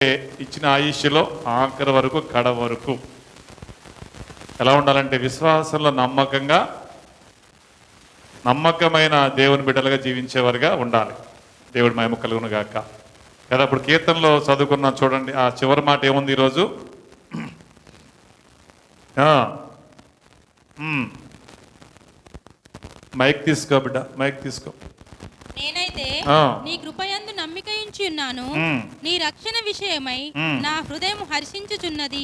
ఇచ్చిన ఆయుష్లో ఆఖరి వరకు కడ వరకు ఎలా ఉండాలంటే విశ్వాసంలో నమ్మకమైన దేవుని బిడ్డలుగా జీవించేవారుగా ఉండాలి. దేవుడి మహిమ కలుగును గాక కదా. ఇప్పుడు కీర్తనలో చదువుకున్నాం చూడండి, ఆ చివరి మాట ఏముంది ఈరోజు? మైక్ తీసుకో బిడ్డ, మైక్ తీసుకో. నేనైతే నీ కృపయందు నమ్మిక ఉంచి ఉన్నాను, నీ రక్షణ విషయమై నా హృదయం హర్షించుచున్నది.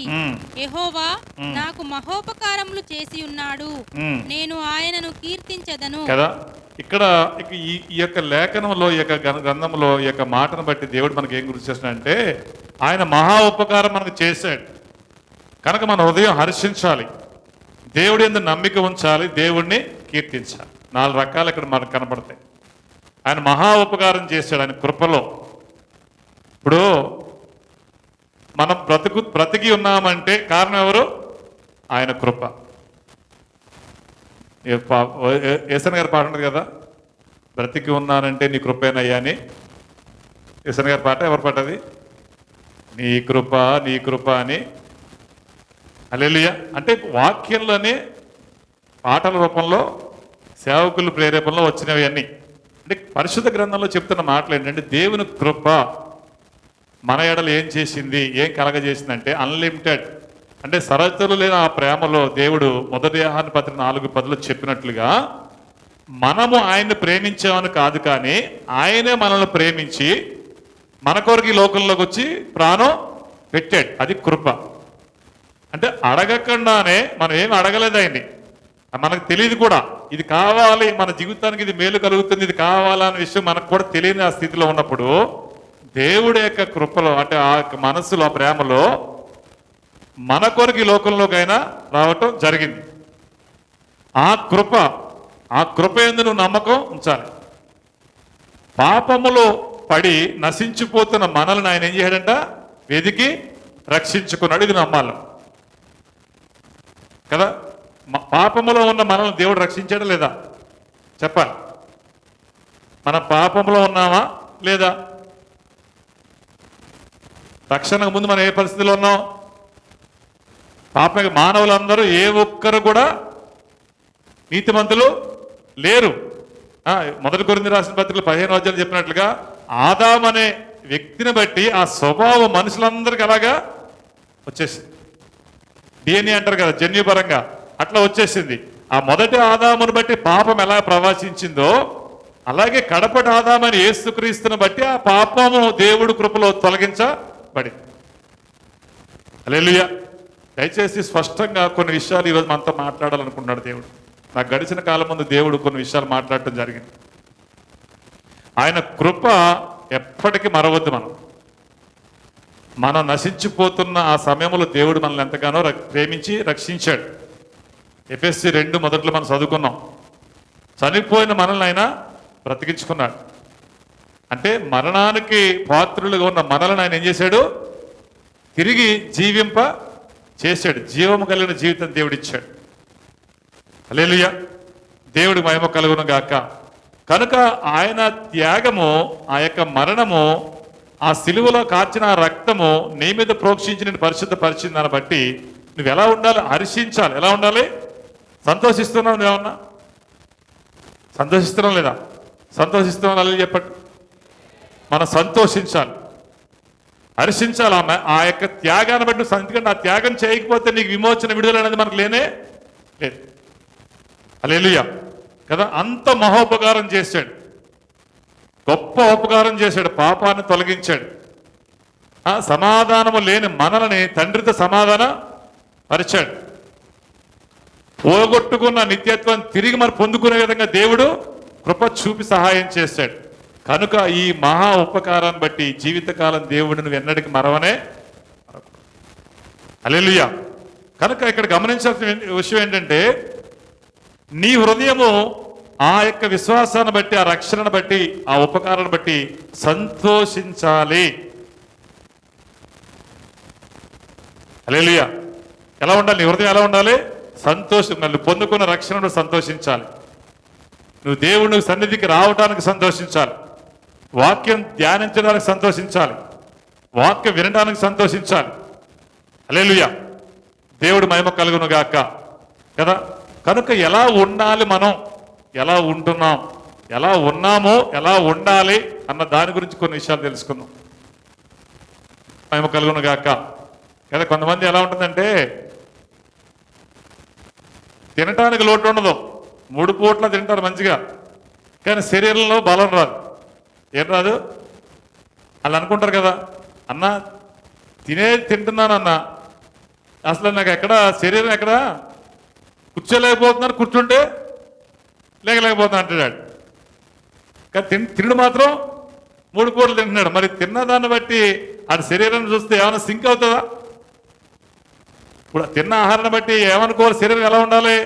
యెహోవా నాకు మహోపకారములు చేసి ఉన్నాడు, నేను ఆయనను కీర్తించెదను కదా. ఇక్కడ ఈ యొక్క లేఖనంలో, ఈ యొక్క గ్రంథంలో ఈ యొక్క మాటను బట్టి దేవుడు మనకి ఏం గుర్తు చేస్తున్నాడంటే, ఆయన మహా ఉపకారం మనకు చేశాడు కనుక మన హృదయం హర్షించాలి, దేవుడి యందు నమ్మిక ఉంచాలి, దేవుడిని కీర్తించాలి. 4 రకాలు ఇక్కడ మనకు కనపడతాయి. ఆయన మహా ఉపకారం చేశాడు ఆయన కృపలో. ఇప్పుడు మనం బ్రతికి ఉన్నామంటే కారణం ఎవరు? ఆయన కృప. ఏసన్ గారి పాట ఉంటుంది కదా, బ్రతికి ఉన్నానంటే నీ కృపేనయ్యా అని. ఏసన్ గారి పాట, ఎవరి పాట అది? నీ కృప నీ కృప అని. హల్లెలూయా. అంటే వాక్యంలోనే పాటల రూపంలో సేవకుల ప్రేరేపణలో వచ్చినవి అన్నీ. అంటే పరిశుద్ధ గ్రంథంలో చెప్తున్న మాటలు ఏంటంటే, దేవుని కృప మన ఎడలు ఏం చేసింది, ఏం కలగజేసిందంటే అన్లిమిటెడ్. అంటే సరళతలు లేని ఆ ప్రేమలో దేవుడు 1 యోహాను పత్రిక 4:10 చెప్పినట్లుగా మనము ఆయన్ని ప్రేమించామని కాదు, కానీ ఆయనే మనల్ని ప్రేమించి మన కొరకు ఈ లోకంలోకి వచ్చి ప్రాణం పెట్టాడు. అది కృప. అంటే అడగకుండానే, మనం ఏమి అడగలేదు ఆయన్ని, మనకు తెలియదు కూడా ఇది కావాలి, మన జీవితానికి ఇది మేలు కలుగుతుంది, ఇది కావాలనే విషయం మనకు కూడా తెలియని ఆ స్థితిలో ఉన్నప్పుడు దేవుడి యొక్క కృపలో, అంటే ఆ మనస్సులో, ఆ ప్రేమలో మన కొరకు ఈ లోకంలోకైనా రావటం జరిగింది. ఆ కృప యందు నువ్వు నమ్మకం ఉంచాలి. పాపములో పడి నశించిపోతున్న మనల్ని ఆయన ఏం చేయడంట? వెదికి రక్షించుకున్నాడు. ఇది నమ్మాలి కదా. పాపములో ఉన్న మనల్ని దేవుడు రక్షించాడా లేదా చెప్పాలి. మన పాపంలో ఉన్నామా లేదా? రక్షణకు ముందు మనం ఏ పరిస్థితిలో ఉన్నాం? మానవులందరూ ఏ ఒక్కరు కూడా నీతిమంతులు లేరు. 1 కొరింథీ రాసిన పత్రికలో 15వ అధ్యాయం చెప్పినట్లుగా ఆదాము అనే వ్యక్తిని బట్టి ఆ స్వభావం మనుషులందరికీ అలాగా వచ్చేసింది. DNA అంటారు కదా, జన్యుపరంగా అట్లా వచ్చేసింది. ఆ మొదటి ఆదామును బట్టి పాపం ఎలా ప్రవేశించిందో, అలాగే కడపటి ఆదామని యేసుక్రీస్తుని బట్టి ఆ పాపము దేవుడు కృపలో తొలగించబడింది. హల్లెలూయా. దయచేసి స్పష్టంగా కొన్ని విషయాలు ఈరోజు మనతో మాట్లాడాలనుకున్నాడు దేవుడు. నాకు గడిచిన కాలం ముందు దేవుడు కొన్ని విషయాలు మాట్లాడటం జరిగింది. ఆయన కృప ఎప్పటికీ మరవద్దు. మనం నశించిపోతున్న ఆ సమయంలో దేవుడు మనల్ని ఎంతగానో ప్రేమించి రక్షించాడు. ఎఫెసీ 2 మొదట్లో మనం చదువుకున్నాం. చనిపోయిన మనల్ని ఆయన బ్రతికించుకున్నాడు. అంటే మరణానికి పాత్రులుగా ఉన్న మనల్ని ఆయన ఏం చేశాడు? తిరిగి జీవింప చేశాడు. జీవము కలిగిన జీవితం దేవుడు ఇచ్చాడు. హల్లెలూయా. దేవుడి మహిమ కలుగును గాక. కనుక ఆయన త్యాగము, ఆ యొక్క మరణము, ఆ సిలువలో కార్చిన రక్తము నీ మీద ప్రోక్షించి నేను పరిశుద్ధపరిచింది. దాన్ని బట్టి నువ్వు ఎలా ఉండాలి? హర్షించాలి. ఎలా ఉండాలి? సంతోషిస్తున్నావు. నువ్వేమన్నా సంతోషిస్తున్నావు లేదా? సంతోషిస్తున్నావు అలా చెప్పండి. మనం సంతోషించాలి, హర్షించాలి. ఆ యొక్క త్యాగాన్ని బట్టి. ఎందుకంటే ఆ త్యాగం చేయకపోతే నీకు విమోచన, విడుదల అనేది మనకు లేనే లేదు. హల్లెలూయా కదా. అంత మహోపకారం చేశాడు, గొప్ప ఉపకారం చేశాడు, పాపాన్ని తొలగించాడు. సమాధానము లేని మనల్ని తండ్రితో సమాధాన పరిచాడు. పోగొట్టుకున్న నిత్యత్వం తిరిగి మరి పొందుకునే విధంగా దేవుడు కృప చూపి సహాయం చేశాడు. కనుక ఈ మహా ఉపకారాన్ని బట్టి జీవితకాలం దేవుడిని నువ్వు ఎన్నటికి మరవనే. హల్లెలూయా. కనుక ఇక్కడ గమనించాల్సిన విషయం ఏంటంటే, నీ హృదయము ఆ యొక్క విశ్వాసాన్ని బట్టి, ఆ రక్షణను బట్టి, ఆ ఉపకారాన్ని బట్టి సంతోషించాలి. హల్లెలూయా. ఎలా ఉండాలి? నీ హృదయం ఎలా ఉండాలి? సంతోషం. నువ్వు పొందుకున్న రక్షణను సంతోషించాలి. నువ్వు దేవుని సన్నిధికి రావడానికి సంతోషించాలి. వాక్యం ధ్యానించడానికి సంతోషించాలి. వాక్యం వినడానికి సంతోషించాలి. హల్లెలూయా, దేవుడు మహిమ కలుగును గాక కదా. కనుక ఎలా ఉండాలి, మనం ఎలా ఉంటున్నాం, ఎలా ఉన్నామో ఎలా ఉండాలి అన్న దాని గురించి కొన్ని విషయాలు తెలుసుకుందాం. మహిమ కలుగును గాక కదా. కొంతమంది ఎలా ఉంటుందంటే తినటానికి లోటు ఉండదు, 3 పూట్ల తింటారు మంచిగా, కానీ శరీరంలో బలం రాదు. ఏం రాదు? వాళ్ళు అనుకుంటారు కదా, అన్న తింటున్నానన్న, అసలు నాకు ఎక్కడ శరీరం ఎక్కడ కూర్చోలేకపోతున్నాను, కూర్చుంటే లేకలేకపోతున్నా అంటున్నాడు. కానీ తిండి మాత్రం 3 పూటలు తింటున్నాడు. మరి తిన్నదాన్ని బట్టి ఆ శరీరాన్ని చూస్తే ఏమైనా సింక్ అవుతుందా? ఇప్పుడు తిన్న ఆహారాన్ని బట్టి ఏమనుకోవాలి, శరీరం ఎలా ఉండాలి?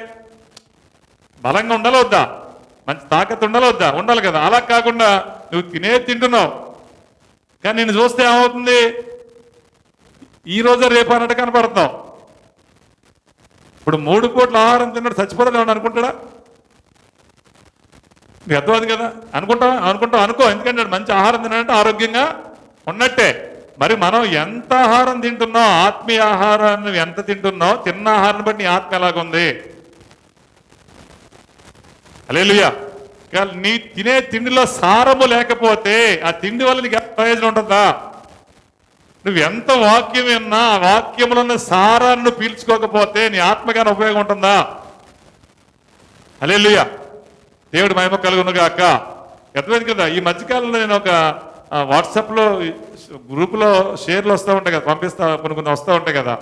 బలంగా ఉండాలి వద్దా? మంచి తాకత్తు ఉండాలి వద్దా? ఉండాలి కదా. అలా కాకుండా నువ్వు తింటున్నావు, కానీ నిన్ను చూస్తే ఏమవుతుంది, ఈ రోజు రేపు అన్నట్టు కనపడుతున్నావు. ఇప్పుడు 3 పూట్ల ఆహారం తిన్నాడు చచ్చిపోతాడు అనుకుంటాడా? నీకు అర్థమవుతుంది కదా. అనుకుంటావు అనుకో, ఎందుకంటే మంచి ఆహారం తిన్నాడంటే ఆరోగ్యంగా ఉన్నట్టే. మరి మనం ఎంత ఆహారం తింటున్నాం, ఆత్మీయ ఆహారాన్ని ఎంత తింటున్నావు, తిన్న ఆహారాన్ని బట్టి నీ ఆత్మ ఎలాగుంది? హల్లెలూయా. నీ తినే తిండిలో సారము లేకపోతే ఆ తిండి వల్ల నీకు ప్రయోజనం ఉంటుందా? నువ్వు ఎంత వాక్యం విన్నా ఆ వాక్యంలో ఉన్న సారాన్ని పీల్చుకోకపోతే నీ ఆత్మగానే ఉపయోగం ఉంటుందా? హల్లెలూయా, దేవుడి మహిమ కలుగును గాక. అర్థమైంది కదా. ఈ మధ్యకాలంలో నేను ఒక వాట్సాప్లో గ్రూపులో షేర్లు వస్తూ ఉంటాయి కదా, కొన్ని వస్తూ ఉంటాయి కదా.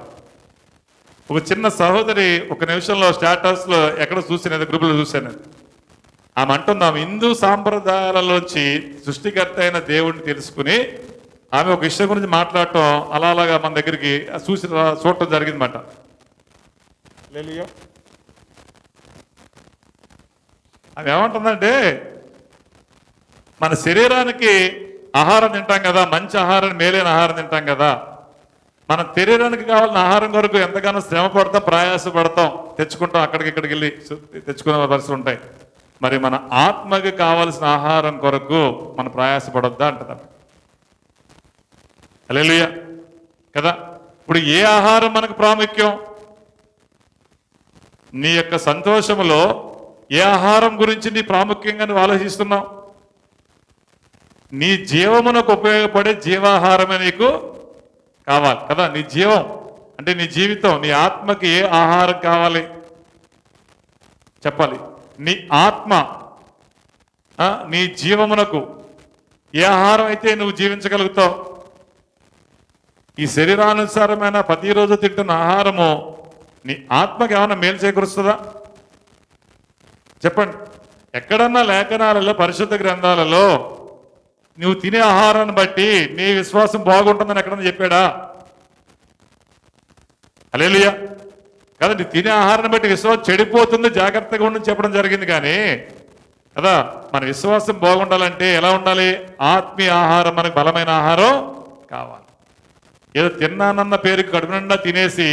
ఒక చిన్న సహోదరి 1 నిమిషంలో స్టాటస్లో ఎక్కడ చూసాను, గ్రూపులో చూశాను. ఆమె అంటున్నాం, హిందూ సాంప్రదాయాలలోంచి సృష్టికర్త అయిన దేవుడిని తెలుసుకుని ఆమె ఒక విషయం గురించి మాట్లాడటం అలాగా మన దగ్గరికి చూడటం జరిగిందన్నమాట. ఆమె ఏమంటుందంటే, మన శరీరానికి ఆహారం తింటాం కదా, మంచి ఆహారం, మేలైన ఆహారం తింటాం కదా. మన శరీరానికి కావాల్సిన ఆహారం కొరకు ఎంతగానో శ్రమ పడతాం, ప్రయాసపడతాం, తెచ్చుకుంటాం, అక్కడికి ఇక్కడికి వెళ్ళి తెచ్చుకునే పరిస్థితులు ఉంటాయి. మరి మన ఆత్మకి కావలసిన ఆహారం కొరకు మనం ప్రయాసపడొద్దా అంటున్నారు. హల్లెలూయా కదా. ఇప్పుడు ఏ ఆహారం మనకు ప్రాముఖ్యం? నీ యొక్క సంతోషములో ఏ ఆహారం గురించి నీ ప్రాముఖ్యంగా నువ్వు ఆలోచిస్తున్నావు? నీ జీవమునకు ఉపయోగపడే జీవాహారమే నీకు కావాలి కదా. నీ జీవం అంటే నీ జీవితం, నీ ఆత్మకి ఏ ఆహారం కావాలి చెప్పాలి. నీ ఆత్మ, నీ జీవమునకు ఏ ఆహారం అయితే నువ్వు జీవించగలుగుతావు? ఈ శరీరానుసారమైన ప్రతిరోజు తింటున్న ఆహారము నీ ఆత్మకి ఏమైనా మేలు చేకూరుస్తుందా? చెప్పండి. ఎక్కడన్నా లేఖనాలలో, పరిశుద్ధ గ్రంథాలలో నువ్వు తినే ఆహారాన్ని బట్టి నీ విశ్వాసం బాగుంటుందని ఎక్కడన్నా చెప్పాడా? హల్లెలూయా కదా. నీ తినే ఆహారాన్ని బట్టి విశ్వాసం చెడిపోతుంది, జాగ్రత్తగా ఉండని చెప్పడం జరిగింది. కానీ కదా, మన విశ్వాసం బాగుండాలంటే ఎలా ఉండాలి? ఆత్మీయ ఆహారం, మనకు బలమైన ఆహారం కావాలి. ఏదో తిన్నానన్న పేరుకి కడుపు నిండా తినేసి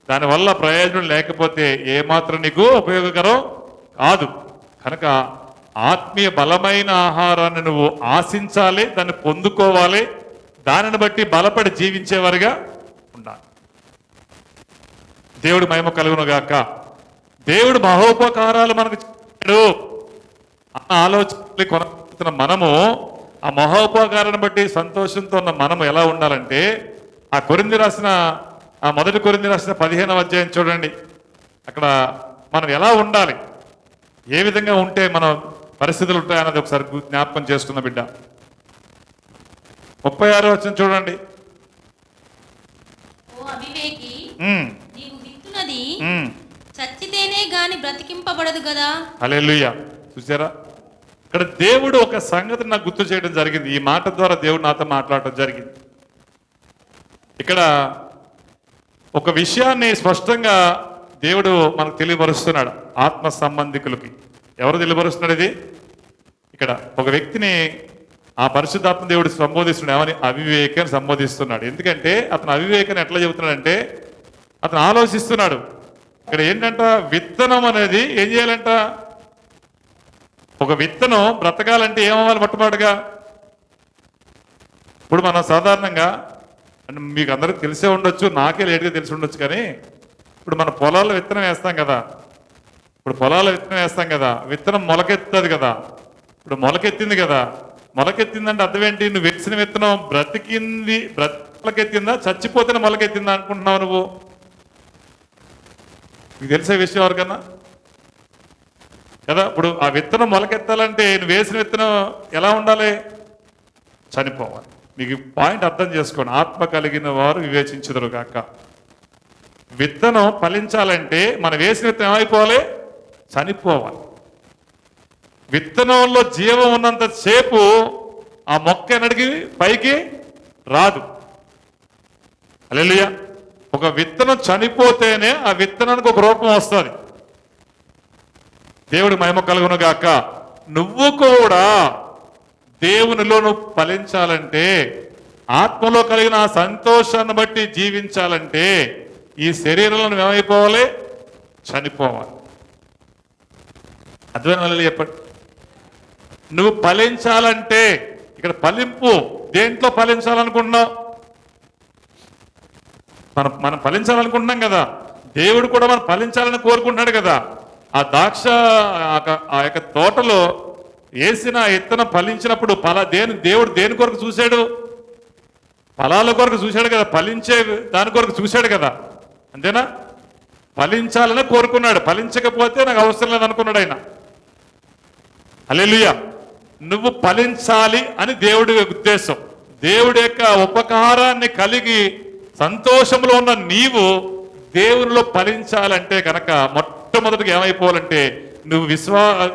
దానివల్ల ప్రయోజనం లేకపోతే ఏమాత్రం నీకు ఉపయోగకరం కాదు. కనుక ఆత్మీయ బలమైన ఆహారాన్ని నువ్వు ఆశించాలి, దాన్ని పొందుకోవాలి, దానిని బట్టి బలపడి జీవించేవారుగా ఉండాలి. దేవుడు మహిమ కలుగును గాక. దేవుడు మహోపకారాలు మనకు చేశాడు అన్న ఆలోచన కొనసాగుతున్న మనము ఆ మహోపకారాన్ని బట్టి సంతోషంతో ఉన్న మనము ఎలా ఉండాలంటే, ఆ మొదటి కొరింథీ రాసిన 15వ అధ్యాయం చూడండి. అక్కడ మనం ఎలా ఉండాలి, ఏ విధంగా ఉంటే మన పరిస్థితులు ఉంటాయన్నది ఒకసారి జ్ఞాపకం చేసుకున్న బిడ్డ. 36వ వచనం చూడండి. ఓ అవివేకి, నీవు విత్తునది చచ్చితేనే గాని బ్రతికింపబడదు కదా. హల్లెలూయా. చూసారా, ఇక్కడ దేవుడు ఒక సంగతి నాకు గుర్తు చేయడం జరిగింది. ఈ మాట ద్వారా దేవుడు నాతో మాట్లాడటం జరిగింది. ఇక్కడ ఒక విషయాన్ని స్పష్టంగా దేవుడు మనకు తెలియపరుస్తున్నాడు ఆత్మ సంబంధికులకి. ఎవరు తెలియపరుస్తున్నాడు ఇది? ఇక్కడ ఒక వ్యక్తిని ఆ పరిశుద్ధాత్మ దేవుడు సంబోధిస్తున్నాడు. ఏమని? అవివేకాన్ని సంబోధిస్తున్నాడు. ఎందుకంటే అతను అవివేకాన్ని ఎట్లా చెబుతున్నాడంటే, అతను ఆలోచిస్తున్నాడు. ఇక్కడ ఏంటంట, విత్తనం అనేది ఏం చేయాలంట? ఒక విత్తనం బ్రతకాలంటే ఏమవ్వాలి? మొట్టమొదటిగా ఇప్పుడు మనం సాధారణంగా అంటే మీకు అందరికీ తెలిసే ఉండొచ్చు, నాకే లేట్గా తెలిసి ఉండొచ్చు, కానీ ఇప్పుడు మన పొలాల్లో విత్తనం వేస్తాం కదా, విత్తనం మొలకెత్తుంది కదా. ఇప్పుడు మొలకెత్తింది కదా, మొలకెత్తిందంటే అర్థం ఏంటి? నువ్వు వేసిన విత్తనం మొలకెత్తిందా, చచ్చిపోతేనే మొలకెత్తిందా అనుకుంటున్నావు నువ్వు? మీకు తెలిసే విషయం ఎవరికన్నా కదా? ఇప్పుడు ఆ విత్తనం మొలకెత్తాలంటే నువ్వు వేసిన విత్తనం ఎలా ఉండాలి? చనిపోవాలి. మీకు పాయింట్ అర్థం చేసుకోండి. ఆత్మ కలిగిన వారు వివేచించుదురు గాక. విత్తనం ఫలించాలంటే మనం వేసిన విత్తనం ఏమైపోవాలి? చనిపోవాలి. విత్తనంలో జీవం ఉన్నంత సేపు ఆ మొక్క ఎన్నడికి పైకి రాదు. హల్లెలూయా. ఒక విత్తనం చనిపోతేనే ఆ విత్తనానికి ఒక రూపం వస్తుంది. దేవుడి మహిమ కలుగును గాక. నువ్వు కూడా దేవునిలో నువ్వు ఫలించాలంటే, ఆత్మలో కలిగిన ఆ సంతోషాన్ని బట్టి జీవించాలంటే ఈ శరీరంలో నువ్వు ఏమైపోవాలి? చనిపోవాలి. అర్థమైన చెప్పండి. నువ్వు ఫలించాలంటే ఇక్కడ ఫలింపు దేంట్లో ఫలించాలనుకుంటున్నావు? మనం ఫలించాలనుకుంటున్నాం కదా. దేవుడు కూడా మనం ఫలించాలని కోరుకుంటున్నాడు కదా. ఆ ద్రాక్ష ఆ యొక్క తోటలో వేసిన ఇత్తనం ఫలించినప్పుడు దేవుడు దేని కొరకు చూశాడు? ఫలాల కొరకు చూశాడు కదా, ఫలించే దాని కొరకు చూశాడు కదా. అంతేనా? ఫలించాలని కోరుకున్నాడు. ఫలించకపోతే నాకు అవసరం లేదనుకున్నాడు ఆయన. హల్లెలూయా. నువ్వు ఫలించాలి అని దేవుడి ఉద్దేశం. దేవుడి యొక్క ఉపకారాన్ని కలిగి సంతోషంలో ఉన్న నీవు దేవునిలో ఫలించాలంటే కనుక మొట్టమొదటిగా ఏమైపోవాలంటే నువ్వు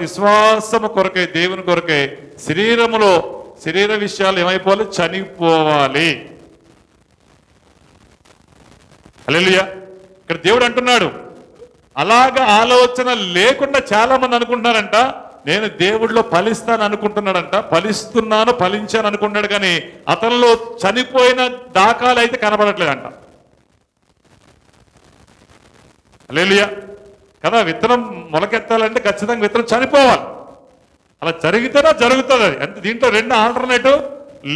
విశ్వాసము కొరకై, దేవుని కొరకై శరీర విషయాలు ఏమైపోవాలి? చనిపోవాలి. హల్లెలూయా. ఇక్కడ దేవుడు అంటున్నాడు. అలాగా ఆలోచన లేకుండా చాలా మంది అనుకుంటున్నారంట, నేను దేవుడిలో ఫలిస్తాను అనుకుంటున్నాడంట, ఫలించాను అనుకుంటున్నాడు, కానీ అతనిలో చనిపోయిన దాఖలు అయితే కనబడట్లేదంట. హల్లెలూయా కదా. విత్తనం మొలకెత్తాలంటే ఖచ్చితంగా విత్తనం చనిపోవాలి. అలా జరిగితేనే జరుగుతుంది అది. అంటే దీంట్లో రెండు ఆల్టర్నేటివ్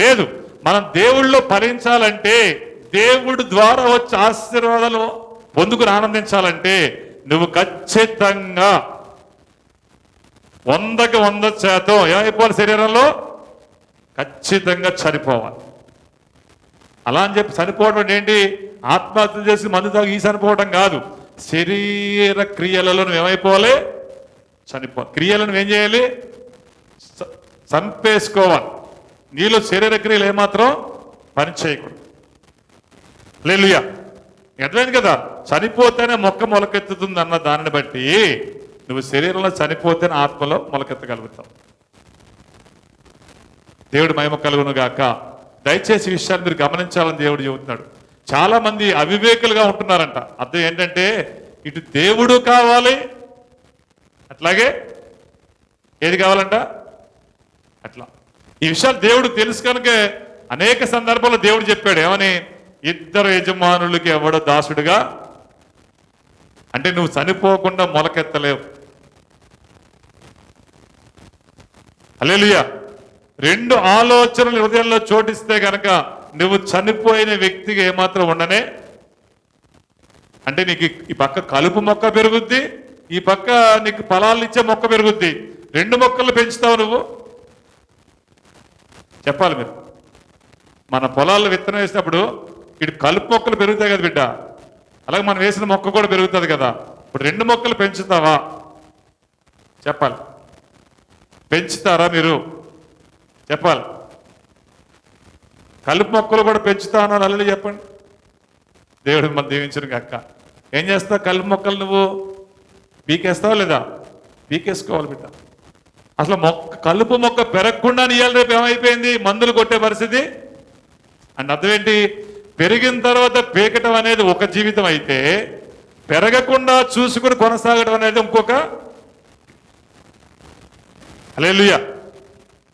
లేదు. మనం దేవుళ్ళలో ఫలించాలంటే, దేవుడి ద్వారా వచ్చే ఆశీర్వాదాలు పొందుకుని ఆనందించాలంటే నువ్వు ఖచ్చితంగా 100కి 100% ఏమైపోవాలి? శరీరంలో ఖచ్చితంగా చనిపోవాలి. అలా అని చెప్పి చనిపోవడం ఏంటి? ఆత్మహత్య చేసి మందు తాగి ఈ చనిపోవడం కాదు. శరీర క్రియలలో నువ్వు ఏమైపోవాలి? చనిపోవాలి. క్రియలను ఏం చేయాలి? చంపేసుకోవాలి. నీలో శరీర క్రియలు ఏమాత్రం పని చేయకూడదు. హల్లెలూయా. అర్థమైంది కదా. చనిపోతేనే మొక్క మొలకెత్తుతుంది అన్న దానిని బట్టి నువ్వు శరీరంలో చనిపోతేనే ఆత్మలో మొలకెత్తగలుగుతావు. దేవుడి మహిమ కలుగును గాక. దయచేసి విషయాన్ని మీరు గమనించాలని దేవుడు చెబుతున్నాడు. చాలా మంది అవివేకులుగా ఉంటున్నారంట. అర్థం ఏంటంటే ఇటు దేవుడు కావాలి, అట్లాగే ఏది కావాలంట అట్లా. ఈ విషయాలు దేవుడు తెలుసు కనుక అనేక సందర్భాల్లో దేవుడు చెప్పాడు. ఏమని? ఇద్దరు యజమానులకి ఎవడో దాసుడుగా. అంటే నువ్వు చనిపోకుండా మొలకెత్తలేవు. హల్లెలూయా. రెండు ఆలోచనలు హృదయంలో చోటిస్తే కనుక నువ్వు చనిపోయిన వ్యక్తిగా ఏమాత్రం ఉండనే. అంటే నీకు ఈ పక్క కలుపు మొక్క పెరుగుద్ది, ఈ పక్క నీకు ఫలాలు ఇచ్చే మొక్క పెరుగుద్ది. రెండు మొక్కలు పెంచుతావు నువ్వు. చెప్పాలి మీరు. మన పొలాల్లో విత్తనం వేసినప్పుడు ఇటు కలుపు మొక్కలు పెరుగుతాయి కదా బిడ్డ, అలాగే మనం వేసిన మొక్క కూడా పెరుగుతుంది కదా. ఇప్పుడు రెండు మొక్కలు పెంచుతావా? చెప్పాలి. పెంచుతారా మీరు? చెప్పాలి. కలుపు మొక్కలు కూడా పెంచుతాను అల్లు చెప్పండి. దేవుడు మన దీవించిన అక్క. ఏం చేస్తావు? కలుపు మొక్కలు నువ్వు పీకేస్తావా లేదా? పీకేసుకోవాలి బిడ్డ. అసలు కలుపు మొక్క పెరగకుండా ఇవాళ రేపు ఏమైపోయింది? మందులు కొట్టే పరిస్థితి. అంటే అర్థం ఏంటి? పెరిగిన తర్వాత పీకటం అనేది ఒక జీవితం అయితే, పెరగకుండా చూసుకుని కొనసాగడం అనేది ఇంకొక. హల్లెలూయా.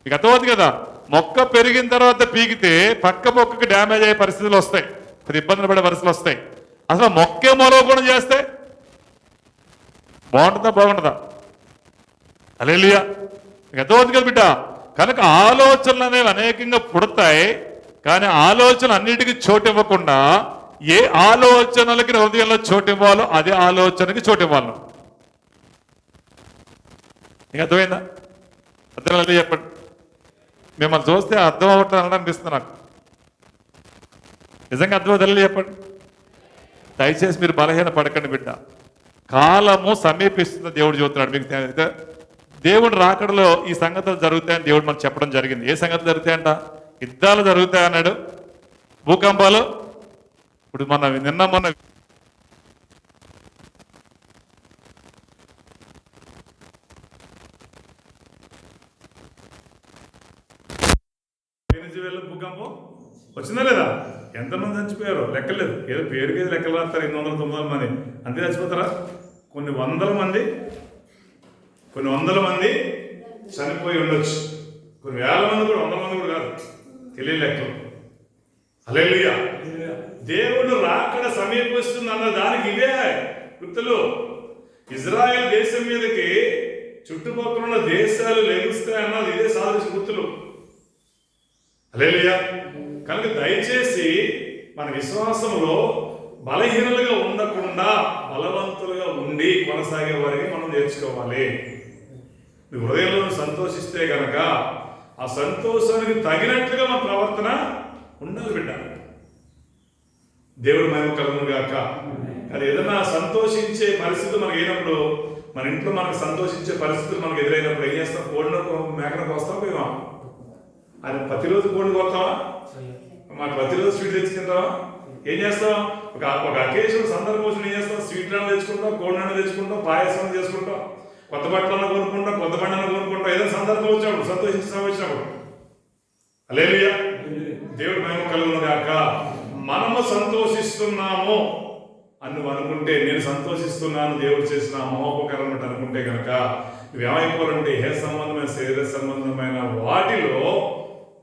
మీకు అర్థమవుతుంది కదా. మొక్క పెరిగిన తర్వాత పీకితే పక్క మొక్కకి డ్యామేజ్ అయ్యే పరిస్థితులు వస్తాయి, ఇబ్బందులు పడే పరిస్థితులు వస్తాయి. అసలు మొక్కే మొలవకుండా చేస్తే బాగుంటుందా? బాగుంటుందా? హల్లెలూయా. మీకు అర్థమవుతుంది కదా బిడ్డ. కనుక ఆలోచనలు అనేవి అనేకంగా పుడతాయి. కానీ ఆలోచన అన్నిటికీ చోటు ఇవ్వకుండా ఏ ఆలోచనలకి హృదయంలో చోటు ఇవ్వాలో అదే ఆలోచనకి చోటు ఇవ్వాలి. నీకు అర్థమైందా? అర్థం చెప్పండి. మిమ్మల్ని చూస్తే అర్థం అవ్వట్లేదు అనిపిస్తుంది నాకు. నిజంగా అర్థమవుతుంది చెప్పండి. దయచేసి మీరు బలహీన పడకండి బిడ్డ. కాలము సమీపిస్తుంది దేవుడు చూస్తున్నాడు. మీకు దేవుడు రాకడలో ఈ సంగతులు జరుగుతాయని దేవుడు మనకు చెప్పడం జరిగింది. ఏ సంగతులు జరుగుతాయంట? యుద్ధాలు జరుగుతాయన్నాడు, భూకంపాలు. ఇప్పుడు నిన్న మొన్న వెనిజువేలా భూకంపం వచ్చిందా లేదా? ఎంతమంది చచ్చిపోయారో లెక్కలేదు. ఏదో పేరుకి లెక్కలు రాస్తారు, 800-900 మంది అంతే చచ్చిపోతారా? కొన్ని వందల మంది చనిపోయి ఉండొచ్చు. కొన్ని వేల మంది కూడా, 100 మంది కూడా కాదు, తెలియని లెక్కలు. హల్లెలూయా. దేవుడు రాకడ సమీపిస్తుంది అన్న దానికి ఇవే గుర్తులు. ఇజ్రాయెల్ దేశం మీదకి చుట్టుపక్కల ఉన్న దేశాలు లెగుస్తాయి అన్నది ఇదే సాదృశ గుర్తులు. హల్లెలూయా. కనుక దయచేసి మన విశ్వాసంలో బలహీనలుగా ఉండకుండా బలవంతులుగా ఉండి కొనసాగే వారికి మనం నేర్చుకోవాలి. నీ హృదయంలో సంతోషిస్తే గనక ఆ సంతోషానికి తగినట్లుగా మన ప్రవర్తన ఉండాలి బిడ్డ. దేవుడు మహిమ కలుగును గాక. అది ఏదైనా సంతోషించే పరిస్థితి మనకు అయినప్పుడు, మన ఇంట్లో మనకు సంతోషించే పరిస్థితులు మనకు ఎదురైనప్పుడు ఏం చేస్తాం? కోడినకు మేకనకు వస్తాం పోయామా? అది ప్రతిరోజు కోడికి వస్తావా? మాకు ప్రతిరోజు స్వీట్ తెచ్చుకుంటావా? ఏం చేస్తాం? ఒక అకేషన్ సందర్భం వచ్చిన ఏం చేస్తాం? స్వీట్ అన్న తెచ్చుకుంటాం, కోడినన్న తెచ్చుకుంటాం, పాయసం చేసుకుంటాం, కొత్త బట్టలన్న కొనుక్కుంటాం, కొత్త బండన్న కొనుక్కుంటాం. ఏదైనా సందర్భం వచ్చినప్పుడు, సంతోషించిన వచ్చినప్పుడు. హల్లెలూయా. దేవుడు మహిమ కలుగును గాక. మనము సంతోషిస్తున్నాము అని నువ్వు అనుకుంటే, నేను సంతోషిస్తున్నాను దేవుడు చేసిన మహోపకరం అనుకుంటే కనుక నువ్వేమైపోవాలంటే ఏ సంబంధమైన శరీర సంబంధమైన వాటిలో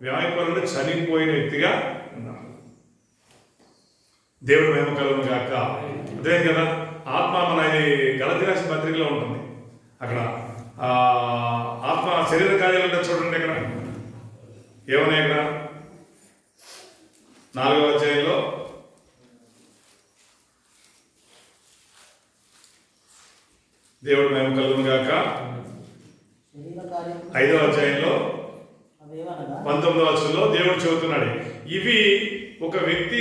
వ్యాయపరులు చనిపోయిన వ్యక్తిగా ఉన్నారు. దేవుడు మహిమ కలుగును గాక. అదే కదా ఆత్మ మన గలతీ రాసిన పత్రికలో ఉంటుంది. అక్కడ ఆత్మ శరీర కార్యాలు అంటే చూడండి. ఇక్కడ ఏమన్నా ఇక్కడ 4వ అధ్యాయంలో దేవుడు మహిమ కలుగును గాక. 5వ అధ్యాయంలో 19వ వచనంలో దేవుడు చెబుతున్నాడు, ఇవి ఒక వ్యక్తి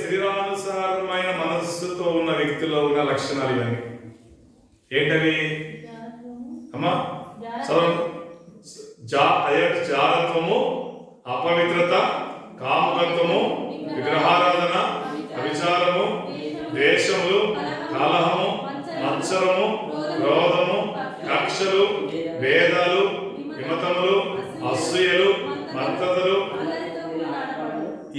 శరీరానుసారమైన మనస్సుతో ఉన్న వ్యక్తిలో ఉన్న లక్షణాలు. ఇవన్నీ ఏంటవి అమ్మా? జారత్వము, అపవిత్రత, కామకత్వము, విగ్రహారాధన, అవిచారము, ద్వేషములు, కలహము, మత్సరము, క్రోధము, కక్షలు, భేదాలు, విమతములు, అసూయలు, మత్తతలు,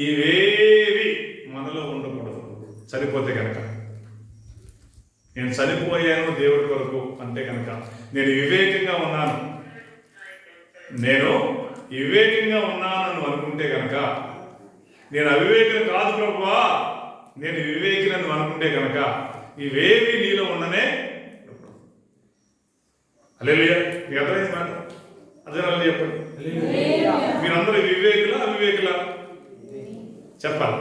ఇవేవి మనలో ఉండకూడదు. చనిపోతే కనుక నేను చనిపోయాను దేవుడి కొరకు అంటే కనుక నేను వివేకంగా ఉన్నాను అని అనుకుంటే కనుక, నేను అవివేకం కాదు ప్రభువా, నేను వివేకిని అనుకుంటే కనుక ఇవేవి నీలో ఉండనే. హల్లెలూయా. మీ అర్థమైంది మాట? అదే చెప్పండి. మీరందరూ వివేకులా అవివేకులా చెప్పాలి.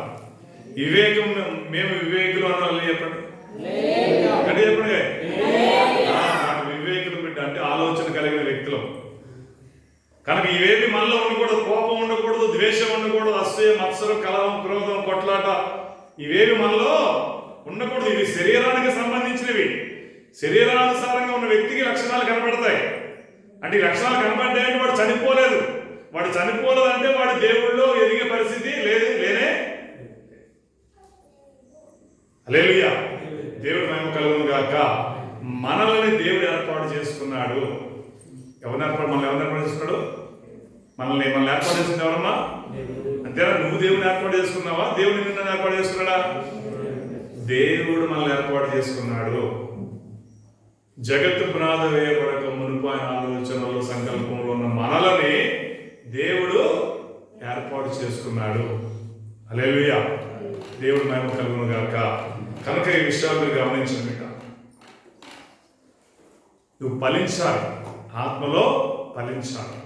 వివేకం మేము వివేకులు అన్న చెప్పండి. అంటే చెప్పండి. నాకు వివేకులు బిడ్డ అంటే ఆలోచన కలిగిన వ్యక్తులు. కనుక ఇవేవి మనలో ఉండకూడదు. కోపం ఉండకూడదు, ద్వేషం ఉండకూడదు, అసూయ, మత్సరం, కలహం, క్రోధం, కొట్లాట, ఇవేవి మనలో ఉండకూడదు. ఇవి శరీరానికి సంబంధించినవి. శరీరానుసారంగా ఉన్న వ్యక్తికి లక్షణాలు కనబడతాయి. అంటే ఈ లక్షణాలు కనబడ్డాయంటే వాడు చనిపోలేదు. వాడు చనిపోలేదంటే వాడు దేవుళ్ళో ఎదిగే పరిస్థితి లేనే. హల్లెలూయా. దేవుడు మహిమ కలుగును గాక. మనల్ని దేవుడు ఏర్పాటు చేసుకున్నాడు. మనల్ని ఎవరిని ఏర్పాటు చేసుకున్నాడు? మనల్ని ఏర్పాటు చేసుకుంది ఎవరమ్మా? అంతేనా? నువ్వు దేవుని ఏర్పాటు చేసుకున్నావా? దేవుని నిన్ను ఏర్పాటు చేసుకున్నాడా? దేవుడు మనల్ని ఏర్పాటు చేసుకున్నాడు. జగత్తు పునాది వేయబడక మునుపు ఆయన ఆలోచనలో సంకల్పంలో ఉన్న మనలని దేవుడు ఏర్పాటు చేసుకున్నాడు. హల్లెలూయా. దేవుడు మహిమ కలుగును గాక. కనుక ఈ విషయాలు మీరు గమనించండి. నువ్వు ఫలించాలి, ఆత్మలో ఫలించాలి.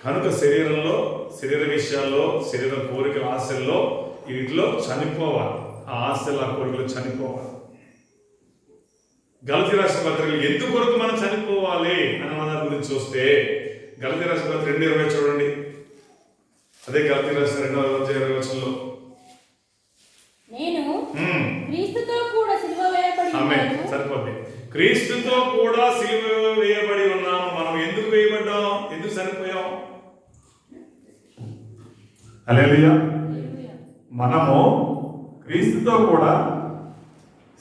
కనుక శరీరంలో, శరీర విషయాల్లో, శరీర కోరికల ఆశల్లో, వీటిలో చనిపోవాలి. ఆ ఆశలు, ఆ కోరికలు చనిపోవాలి. గలతీ రాసిన పత్రికలు ఎందుకు కొరకు మనం చనిపోవాలి అన్న దాని గురించి చూస్తే, గలతీ రాసిన పత్రిక 2:20 చూడండి. అదే గలతీ రాసిన 2:20 నేను క్రీస్తుతో కూడా సిలువ వేయబడి ఉన్నాను. సరిపోద్ది. క్రీస్తుతో కూడా సిలువ వేయబడి ఉన్నాము. మనం ఎందుకు వేయబడ్డాం? ఎందుకు చనిపోయాం? హల్లెలూయా. మనము క్రీస్తుతో కూడా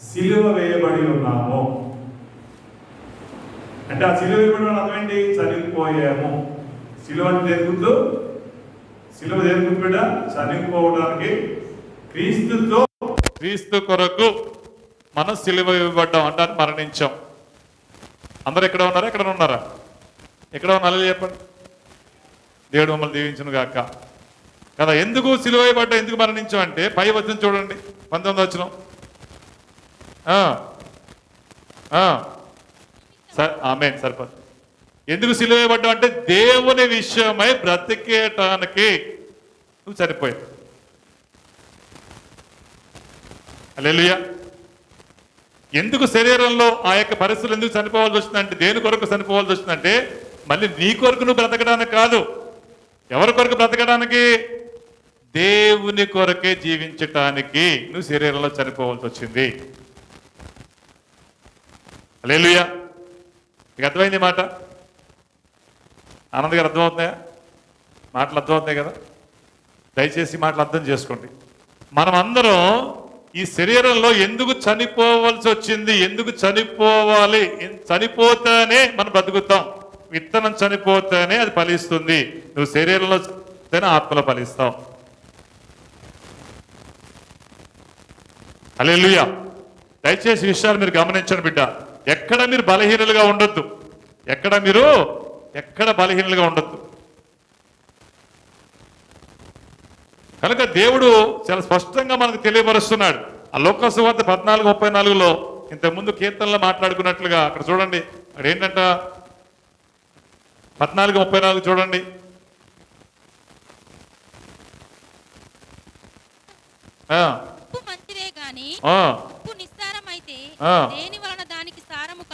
సిలువ వేయబడి ఉన్నాము అంటే, ఆ సిలువ వేయబడి అర్థం ఏంటి? చనిపోయాము. సిలువ అంటే దేని గుర్తు? సిలువ దేని గుర్తు బిడ్డ? చనిపోవడానికి. క్రీస్తు కొరకు మనం సిలువ ఇవ్వబడ్డాం అంటే మరణించాం. అందరు ఎక్కడ ఉన్నారా? ఎక్కడ ఉన్నారా? ఎక్కడ ఉన్నారు చెప్పండి. దేవుడు మమ్మల్ని దీవించును గాక కదా. ఎందుకు సిలువ ఇవ్వబడ్డా, ఎందుకు మరణించాం అంటే, పై వచనం చూడండి, 19వ వచనం. ఆమేన్. సరిపోతుంది. ఎందుకు సిలువ ఇవ్వబడ్డావు అంటే, దేవుని విషయమై బ్రతికేయటానికి నువ్వు సరిపోయావు. హల్లెలూయా. ఎందుకు శరీరంలో ఆ యొక్క పరిస్థితులు ఎందుకు చనిపోవాల్సి వస్తుందంటే, దేని కొరకు చనిపోవాల్సి వస్తుందంటే, మళ్ళీ నీ కొరకు నువ్వు బ్రతకడానికి కాదు. ఎవరి కొరకు బ్రతకడానికి? దేవుని కొరకే జీవించటానికి నువ్వు శరీరంలో చనిపోవాల్సి వచ్చింది. హల్లెలూయా. మీకు అర్థమైంది మాట? ఆనంద్ గారు అర్థమవుతున్నాయా? మాటలు అర్థమవుతున్నాయి కదా? దయచేసి మాటలు అర్థం చేసుకోండి. మనం అందరం ఈ శరీరంలో ఎందుకు చనిపోవాల్సి వచ్చింది, ఎందుకు చనిపోవాలి? చనిపోతేనే మనం బ్రతుకుతాం. విత్తనం చనిపోతేనే అది ఫలిస్తుంది. నువ్వు శరీరంలో ఆత్మలో ఫలిస్తావు. హల్లెలూయా. దయచేసి విషయాలు మీరు గమనించండి బిడ్డ. ఎక్కడ మీరు బలహీనులుగా ఉండొద్దు. ఎక్కడ బలహీనులుగా ఉండొద్దు. కనుక దేవుడు చాలా స్పష్టంగా మనకు తెలియపరుస్తున్నాడు. ఆ లోకాసు వార్త 14:34 ఇంతకుముందు కీర్తనలో మాట్లాడుకున్నట్లుగా అక్కడ చూడండి. అక్కడ ఏంటంట 14:34 చూడండి.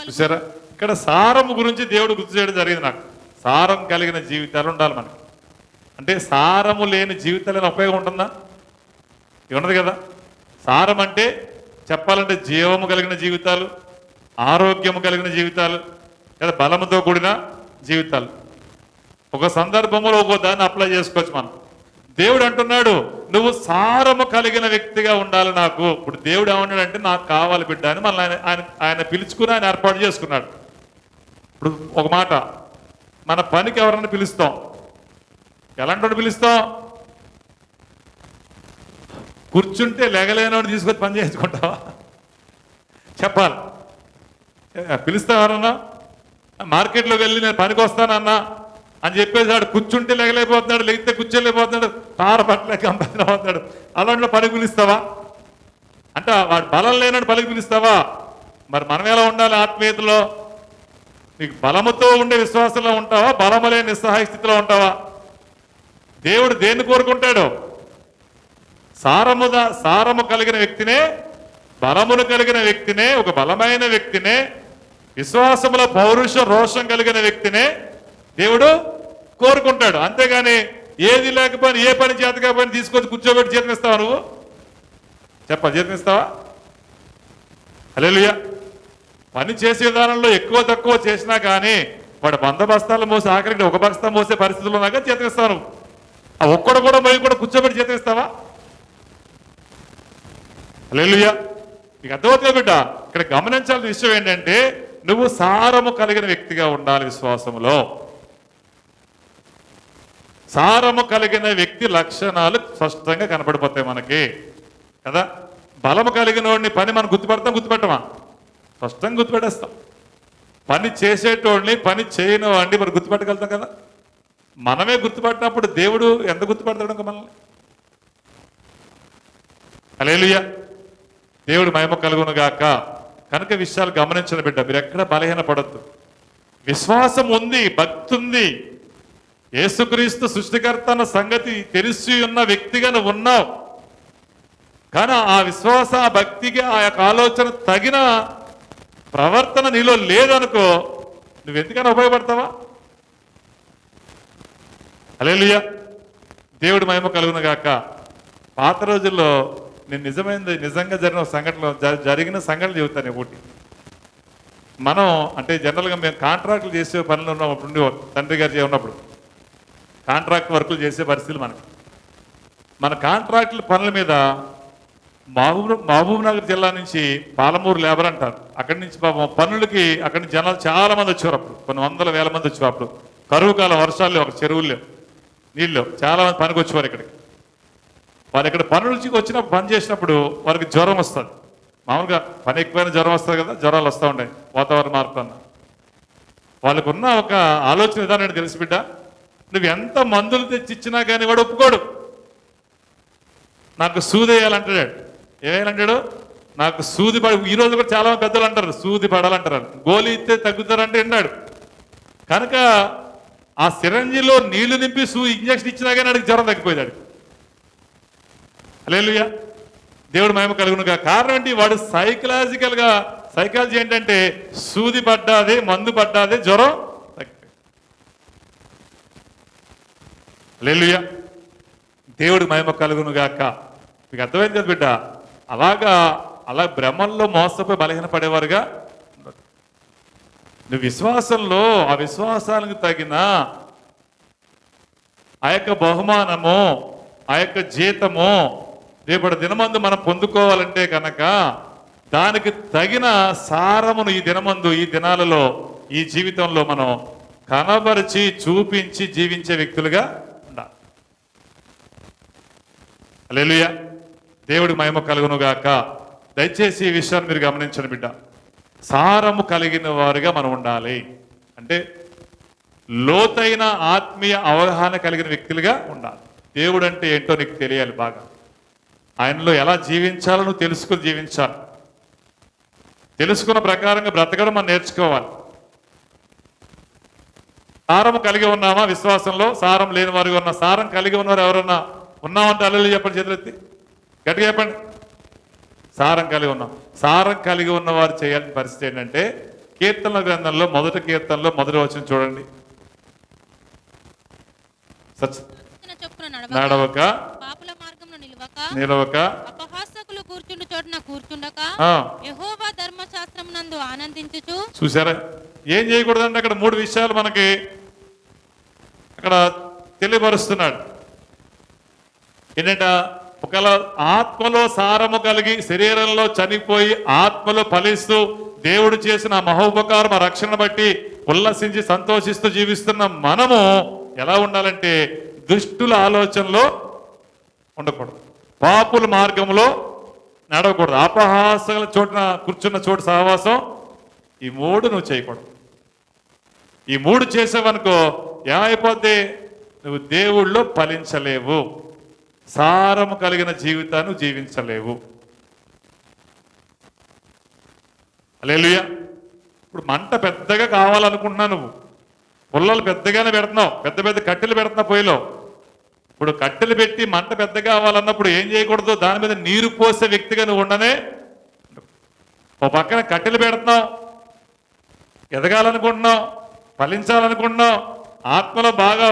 చూసారా? ఇక్కడ సారము గురించి దేవుడు గుర్తు చేయడం జరిగింది నాకు. సారం కలిగిన జీవితాలు ఉండాలి మనకి. అంటే సారము లేని జీవితాలు ఉపయోగం ఉంటుందా? ఉండదు కదా. సారం అంటే చెప్పాలంటే జీవము కలిగిన జీవితాలు, ఆరోగ్యము కలిగిన జీవితాలు, లేదా బలముతో కూడిన జీవితాలు. ఒక సందర్భంలో ఒక్కో దాన్ని అప్లై చేసుకోవచ్చు మనం. దేవుడు అంటున్నాడు, నువ్వు సారము కలిగిన వ్యక్తిగా ఉండాలి నాకు. ఇప్పుడు దేవుడు ఏమన్నాడంటే, నాకు కావాలి బిడ్డ అని మళ్ళీ ఆయన పిలుచుకుని ఆయన ఏర్పాటు చేసుకున్నాడు. ఇప్పుడు ఒక మాట, మన పనికి ఎవరన్నా పిలుస్తాం, ఎలాంటి పిలుస్తాం? కూర్చుంటే లెగలేనోడు తీసుకొచ్చి పని చేసుకుంటావా? చెప్పాలి. పిలుస్తావు ఎవరన్నా? మార్కెట్లోకి వెళ్ళి నేను పనికి వస్తానన్నా అని చెప్పేసి వాడు కూర్చుంటే లెగలేకపోతున్నాడు, లెగితే కూర్చోలేకపోతున్నాడు, తార పట్టలేక అవుతున్నాడు. అలాంటి పనికి పిలుస్తావా? అంటే వాడు బలం లేనాడు పనికి పిలుస్తావా? మరి మనం ఎలా ఉండాలి ఆత్మీయతలో? నీకు బలముతో ఉండే విశ్వాసంలో ఉంటావా, బలము లేని నిస్సహాయ స్థితిలో ఉంటావా? దేవుడు దేన్ని కోరుకుంటాడు? సారము కలిగిన వ్యక్తినే, బలమును కలిగిన వ్యక్తినే, ఒక బలమైన వ్యక్తినే, విశ్వాసముల పౌరుష రోషం కలిగిన వ్యక్తినే దేవుడు కోరుకుంటాడు. అంతేగాని ఏది లేకపోయినా, ఏ పని చేత కాకపోయినా తీసుకొచ్చి కూర్చోబెట్టి జీతమిస్తావా? నువ్వు చెప్ప జీతమిస్తావా? హల్లెలూయా. పని చేసే విధానంలో ఎక్కువ తక్కువ చేసినా కానీ వాడు 100 బస్తాలు మోసి ఆఖరికి ఒక బస్తా మోసే పరిస్థితులు ఉన్నాక జీతమిస్తావు. నువ్వు ఆ ఒక్కడు కూడా పోయి కూడా కూర్చోబెట్టి జీతమిస్తావా? హల్లెలూయా. నీకు అర్థమవుతుంది బిడ్డ. ఇక్కడ గమనించాల్సిన విషయం ఏంటంటే, నువ్వు సారము కలిగిన వ్యక్తిగా ఉండాలి విశ్వాసములో. సారము కలిగిన వ్యక్తి లక్షణాలు స్పష్టంగా కనపడిపోతాయి మనకి కదా. బలము కలిగిన వాడిని పని మనం గుర్తుపెట్టమా? స్పష్టంగా గుర్తుపెట్టేస్తాం. పని చేసేటోడిని, పని చేయని వాడిని మరి గుర్తుపెట్టగలుగుతాం కదా. మనమే గుర్తుపట్టినప్పుడు దేవుడు ఎంత గుర్తుపడతాడు మనల్ని? హల్లెలూయా. దేవుడు మహిమ కలుగును గాక. కనుక విషయాలు గమనించిన బిడ్డ, మీరు ఎక్కడ బలహీన పడద్దు. విశ్వాసం ఉంది, భక్తి ఉంది, యేసుక్రీస్తు సృష్టికర్త అన్న సంగతి తెలిసి ఉన్న వ్యక్తిగా నువ్వు ఉన్నావు. కానీ ఆ విశ్వాస, ఆ భక్తికి, ఆ యొక్క ఆలోచన తగిన ప్రవర్తన నీలో లేదనుకో, నువ్వెందుకైనా ఉపయోగపడతావా? హల్లెలూయా, దేవుడి మహిమ కలుగును గాక. పాత రోజుల్లో నేను నిజంగా జరిగిన జరిగిన సంఘటనలు చెబుతాను ఒకటి. మనం అంటే జనరల్గా మేము కాంట్రాక్టులు చేసే పనులు ఉన్నప్పుడు, తండ్రి గారు ఉన్నప్పుడు కాంట్రాక్ట్ వర్కులు చేసే పరిస్థితులు మన కాంట్రాక్టుల పనుల మీద మహబూబ్ నగర్ జిల్లా నుంచి పాలమూరు లేబర్ అంటారు, అక్కడి నుంచి పాపం పనులకి అక్కడి నుంచి జనాలు చాలా మంది వచ్చారు. అప్పుడు కొన్ని వందల వేల మంది వచ్చారు. అప్పుడు కరువు కాలం, వర్షాలు, ఒక చెరువుల్లో నీళ్ళు చాలా మంది పనికి వచ్చేవారు ఇక్కడికి. వారు ఇక్కడ పనుల నుంచి వచ్చినప్పుడు పని చేసినప్పుడు వారికి జ్వరం వస్తుంది. మామూలుగా పని ఎక్కువైనా జ్వరం వస్తుంది కదా, జ్వరాలు వస్తూ ఉంటాయి వాతావరణ మార్పు అన్న. వాళ్ళకు ఉన్న ఒక ఆలోచన విధానం ఏంటి తెలుసు బిడ్డ, నువ్వు ఎంత మందులు తెచ్చిచ్చినా కానీ వాడు ఒప్పుకోడు. నాకు సూది వేయాలంటాడు. ఏమేయాలంటాడు? నాకు సూది పడి, ఈ రోజు కూడా చాలా మంది పెద్దలు అంటారు సూది పడాలంటారు. గోళీ ఇస్తే తగ్గుతారంటే విన్నాడు. కనుక ఆ సిరంజిలో నీళ్లు నింపి ఇంజక్షన్ ఇచ్చినా కానీ అడిగి జ్వరం తగ్గిపోయాడు. హల్లెలూయా, దేవుడు మహిమ కలుగునుగా. కారణం ఏంటి? వాడు సైకాలజీ ఏంటంటే సూది పడ్డాదే, మందు పడ్డాదే, జ్వరం తగ్గిపోయింది. హల్లెలూయా, దేవుడు మహిమ కలుగునుగాక. మీకు అర్థమైంది కదా బిడ్డ? అలా భ్రమల్లో మోసపోయి బలహీన పడేవారుగా నువ్వు విశ్వాసంలో ఆ విశ్వాసానికి తగిన ఆ యొక్క బహుమానము, ఆ యొక్క జీతము రేపటి దినమందు మనం పొందుకోవాలంటే కనుక దానికి తగిన సారమును ఈ దినమందు, ఈ దినాలలో, ఈ జీవితంలో మనం కనబరిచి చూపించి జీవించే వ్యక్తులుగా ఉండాలి. హల్లెలూయా, దేవుడి మహిమ కలుగునుగాక. దయచేసి ఈ విషయాన్ని మీరు గమనించండి బిడ్డ. సారము కలిగిన వారుగా మనం ఉండాలి అంటే లోతైన ఆత్మీయ అవగాహన కలిగిన వ్యక్తులుగా ఉండాలి. దేవుడు అంటే ఏంటో నీకు తెలియాలి బాగా. ఆయనలో ఎలా జీవించాలో నువ్వు తెలుసుకుని జీవించాలి. తెలుసుకున్న ప్రకారంగా బ్రతకడం మనం నేర్చుకోవాలి. సారము కలిగి ఉన్నామా విశ్వాసంలో? సారం లేని వారుగా ఉన్న, సారం కలిగి ఉన్నవారు ఎవరన్నా ఉన్నామంటే హల్లెలూయా చెప్పండి, చేతులెత్తి గట్టిగా చెప్పండి. సారం కలిగి ఉన్నాం. సారం కలిగి ఉన్నవారు చేయాల్సిన పరిస్థితి ఏంటంటే కీర్తనల గ్రంథంలో మొదటి కీర్తనలో మొదటి వచనం చూడండి. నడవక, నిలవక, అపహాసకులు కూర్చుండు చోటున కూర్చుండక, యెహోవా ధర్మశాస్త్రమునందు ఆనందించుచు. చూసారా ఏం చేయకూడదంటే అక్కడ 3 విషయాలు మనకి అక్కడ తెలియపరుస్తున్నాడు. ఏంటంట? ఒకవేళ ఆత్మలో సారము కలిగి శరీరంలో చనిపోయి ఆత్మలో ఫలిస్తూ దేవుడు చేసిన మహోపకారం, ఆ రక్షణ బట్టి ఉల్లసించి సంతోషిస్తూ జీవిస్తున్న మనము ఎలా ఉండాలంటే దుష్టుల ఆలోచనలో ఉండకూడదు, పాపుల మార్గంలో నడవకూడదు, అపహాసల చోటున కూర్చున్న చోటు సహవాసం, ఈ 3 నువ్వు చేయకూడదు. ఈ 3 చేసావనుకో ఏమైపోద్ది? నువ్వు దేవుళ్ళో ఫలించలేవు, సారము కలిగిన జీవితాన్ని జీవించలేవు. హల్లెలూయా. ఇప్పుడు మంట పెద్దగా కావాలనుకుంటున్నావు, నువ్వు పుల్లలు పెద్దగానే పెడుతున్నావు, పెద్ద పెద్ద కట్టెలు పెడుతున్నావు పొయ్యిలో. ఇప్పుడు కట్టెలు పెట్టి మంట పెద్ద కావాలన్నప్పుడు ఏం చేయకూడదు? దాని మీద నీరు పోసే వ్యక్తిగా నువ్వు ఉండనే. ఓ పక్కన కట్టెలు పెడుతున్నావు, ఎదగాలనుకుంటున్నావు, ఫలించాలనుకుంటున్నావు, ఆత్మలో బాగా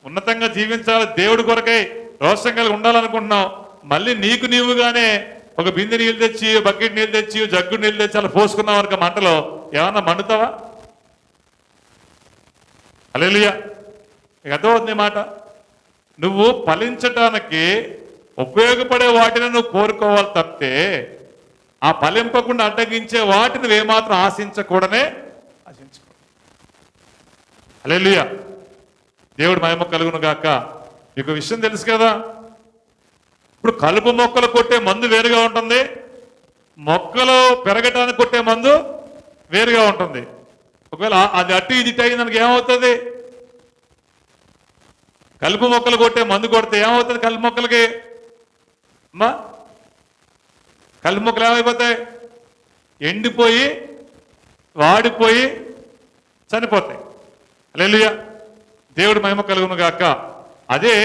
ఉన్నతంగా జీవించాలి, దేవుడి కొరకై రోషం కలిగి ఉండాలనుకుంటున్నావు. మళ్ళీ నీకు నీవుగానే ఒక బిందె నీళ్ళు తెచ్చి, బకెట్ నీళ్ళు తెచ్చి, జగ్గు నీళ్ళు తెచ్చి అలా పోసుకున్నావు అనుకో, మంటలో ఏమన్నా మండుతావా? హల్లెలూయా. అర్థమవుతుంది మాట. నువ్వు ఫలించటానికి ఉపయోగపడే వాటిని నువ్వు కోరుకోవాలి తప్పితే ఆ ఫలింపకుండా అడ్డగించే వాటిని నువ్వేమాత్రం ఆశించకూడనే ఆశించకూడదు. హల్లెలూయా, దేవుడు మహిమ కలుగును గాక. మీకు విషయం తెలుసు కదా, ఇప్పుడు కలుపు మొక్కలు కొట్టే మందు వేరుగా ఉంటుంది, మొక్కలు పెరగటానికి కొట్టే మందు వేరుగా ఉంటుంది. ఒకవేళ అది అటు ఇది అయింది దానికి ఏమవుతుంది? కలుపు మొక్కలు కొట్టే మందు కొడితే ఏమవుతుంది? కలుపు మొక్కలకి అమ్మా, కలుపు మొక్కలు ఏమైపోతాయి? ఎండిపోయి వాడిపోయి చనిపోతాయి. హల్లెలూయా. దేవుడి మహిమ కలుగును గాక. అదే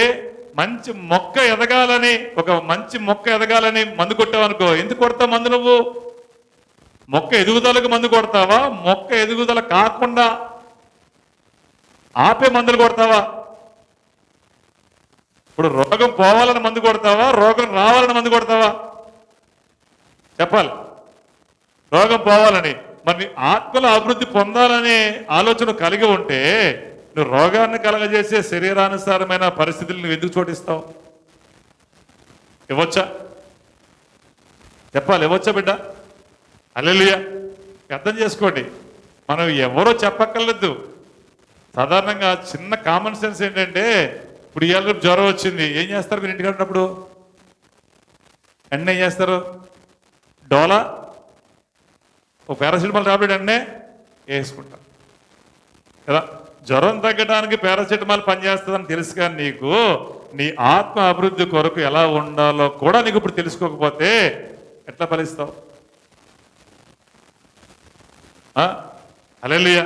మంచి మొక్క ఎదగాలని, ఒక మంచి మొక్క ఎదగాలని మందు కొట్టావనుకో, ఎందుకు కొడతావు మందు? నువ్వు మొక్క ఎదుగుదలకు మందు కొడతావా? మొక్క ఎదుగుదల కాకుండా ఆపే మందులు కొడతావా? ఇప్పుడు రోగం పోవాలని మందు కొడతావా? రోగం రావాలని మందు కొడతావా? చెప్పాలి. రోగం పోవాలని. మరి ఆత్మల అభివృద్ధి పొందాలనే ఆలోచన కలిగి ఉంటే నువ్వు రోగాన్ని కలగజేసే శరీరానుసారమైన పరిస్థితులు నువ్వు ఎందుకు చోటిస్తావు? ఇవ్వచ్చా? చెప్పాలి. ఇవ్వచ్చా బిడ్డ? హల్లెలూయా. అర్థం చేసుకోండి, మనం ఎవరో చెప్పక్కర్లేదు. సాధారణంగా చిన్న కామన్ సెన్స్ ఏంటంటే, ఇప్పుడు ఇవాళ జ్వరం వచ్చింది, ఏం చేస్తారు మీరు ఇంటికి ఉన్నప్పుడు? అన్నీ ఏం చేస్తారు? డోలా, ఒక పారాసిటమాల్ టాబ్లెట్ అన్నే వేసుకుంటారు కదా. జ్వరం తగ్గడానికి పారాసిటమాల్ పనిచేస్తుందని తెలుసు, కానీ నీకు నీ ఆత్మ అభివృద్ధి కొరకు ఎలా ఉండాలో కూడా నీకు ఇప్పుడు తెలుసుకోకపోతే ఎట్లా ఫలిస్తావు? హల్లెలూయా.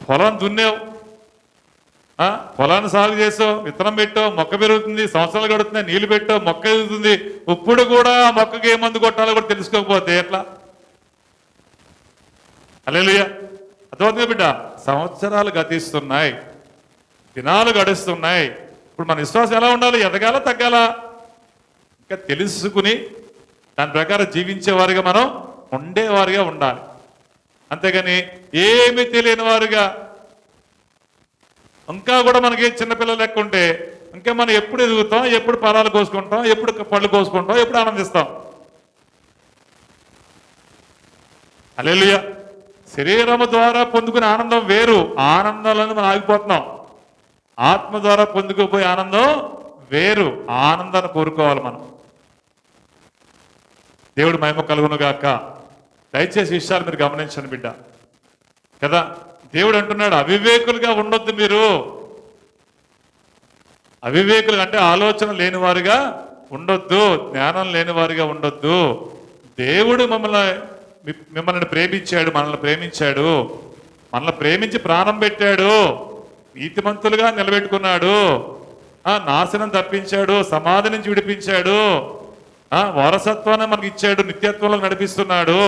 పొలం దున్నేవు, పొలాన్ని సాగు చేసావు, విత్తనం పెట్టావు, మొక్క పెరుగుతుంది, సంవత్సరాలు గడుతున్నాయి, నీళ్లు పెట్టావు, మొక్క ఎదుగుతుంది. ఇప్పుడు కూడా ఆ మొక్కకి ఏ మందు కొట్టాలో కూడా తెలుసుకోకపోతే ఎట్లా? హల్లెలూయా. అర్థమవుతుంది బిడ్డ? సంవత్సరాలు గతిస్తున్నాయి, దినాలు గడుస్తున్నాయి. ఇప్పుడు మన విశ్వాసం ఎలా ఉండాలి? ఎదగాల తగ్గాల? ఇంకా తెలుసుకుని దాని ప్రకారం జీవించేవారిగా మనం ఉండేవారిగా ఉండాలి. అంతేగాని ఏమి తెలియని వారుగా, ఇంకా కూడా మనకి చిన్నపిల్లలు లెక్క ఉంటే ఇంకా మనం ఎప్పుడు ఎదుగుతాం, ఎప్పుడు ఫలాలు కోసుకుంటాం, ఎప్పుడు పళ్ళు కోసుకుంటాం, ఎప్పుడు ఆనందిస్తాం? హల్లెలూయా. శరీరము ద్వారా పొందుకునే ఆనందం వేరు, ఆనందాలను మనం ఆగిపోతున్నాం. ఆత్మ ద్వారా పొందుకుపోయే ఆనందం వేరు, ఆనందాన్ని కోరుకోవాలి మనం. దేవుడు మహిమ కలుగును గాక. దయచేసి విషయాలు మీరు గమనించండి బిడ్డ కదా. దేవుడు అంటున్నాడు, అవివేకులుగా ఉండొద్దు మీరు. అవివేకులు అంటే ఆలోచన లేని వారుగా ఉండొద్దు, జ్ఞానం లేని వారుగా ఉండొద్దు. దేవుడు మిమ్మల్ని ప్రేమించాడు, మనల్ని ప్రేమించాడు, మనల్ని ప్రేమించి ప్రాణం పెట్టాడు, నీతిమంతులుగా నిలబెట్టుకున్నాడు, నాశనం తప్పించాడు, సమాధి నుంచి విడిపించాడు, వారసత్వాన్ని మనకి ఇచ్చాడు, నిత్యత్వంలో నడిపిస్తున్నాడు.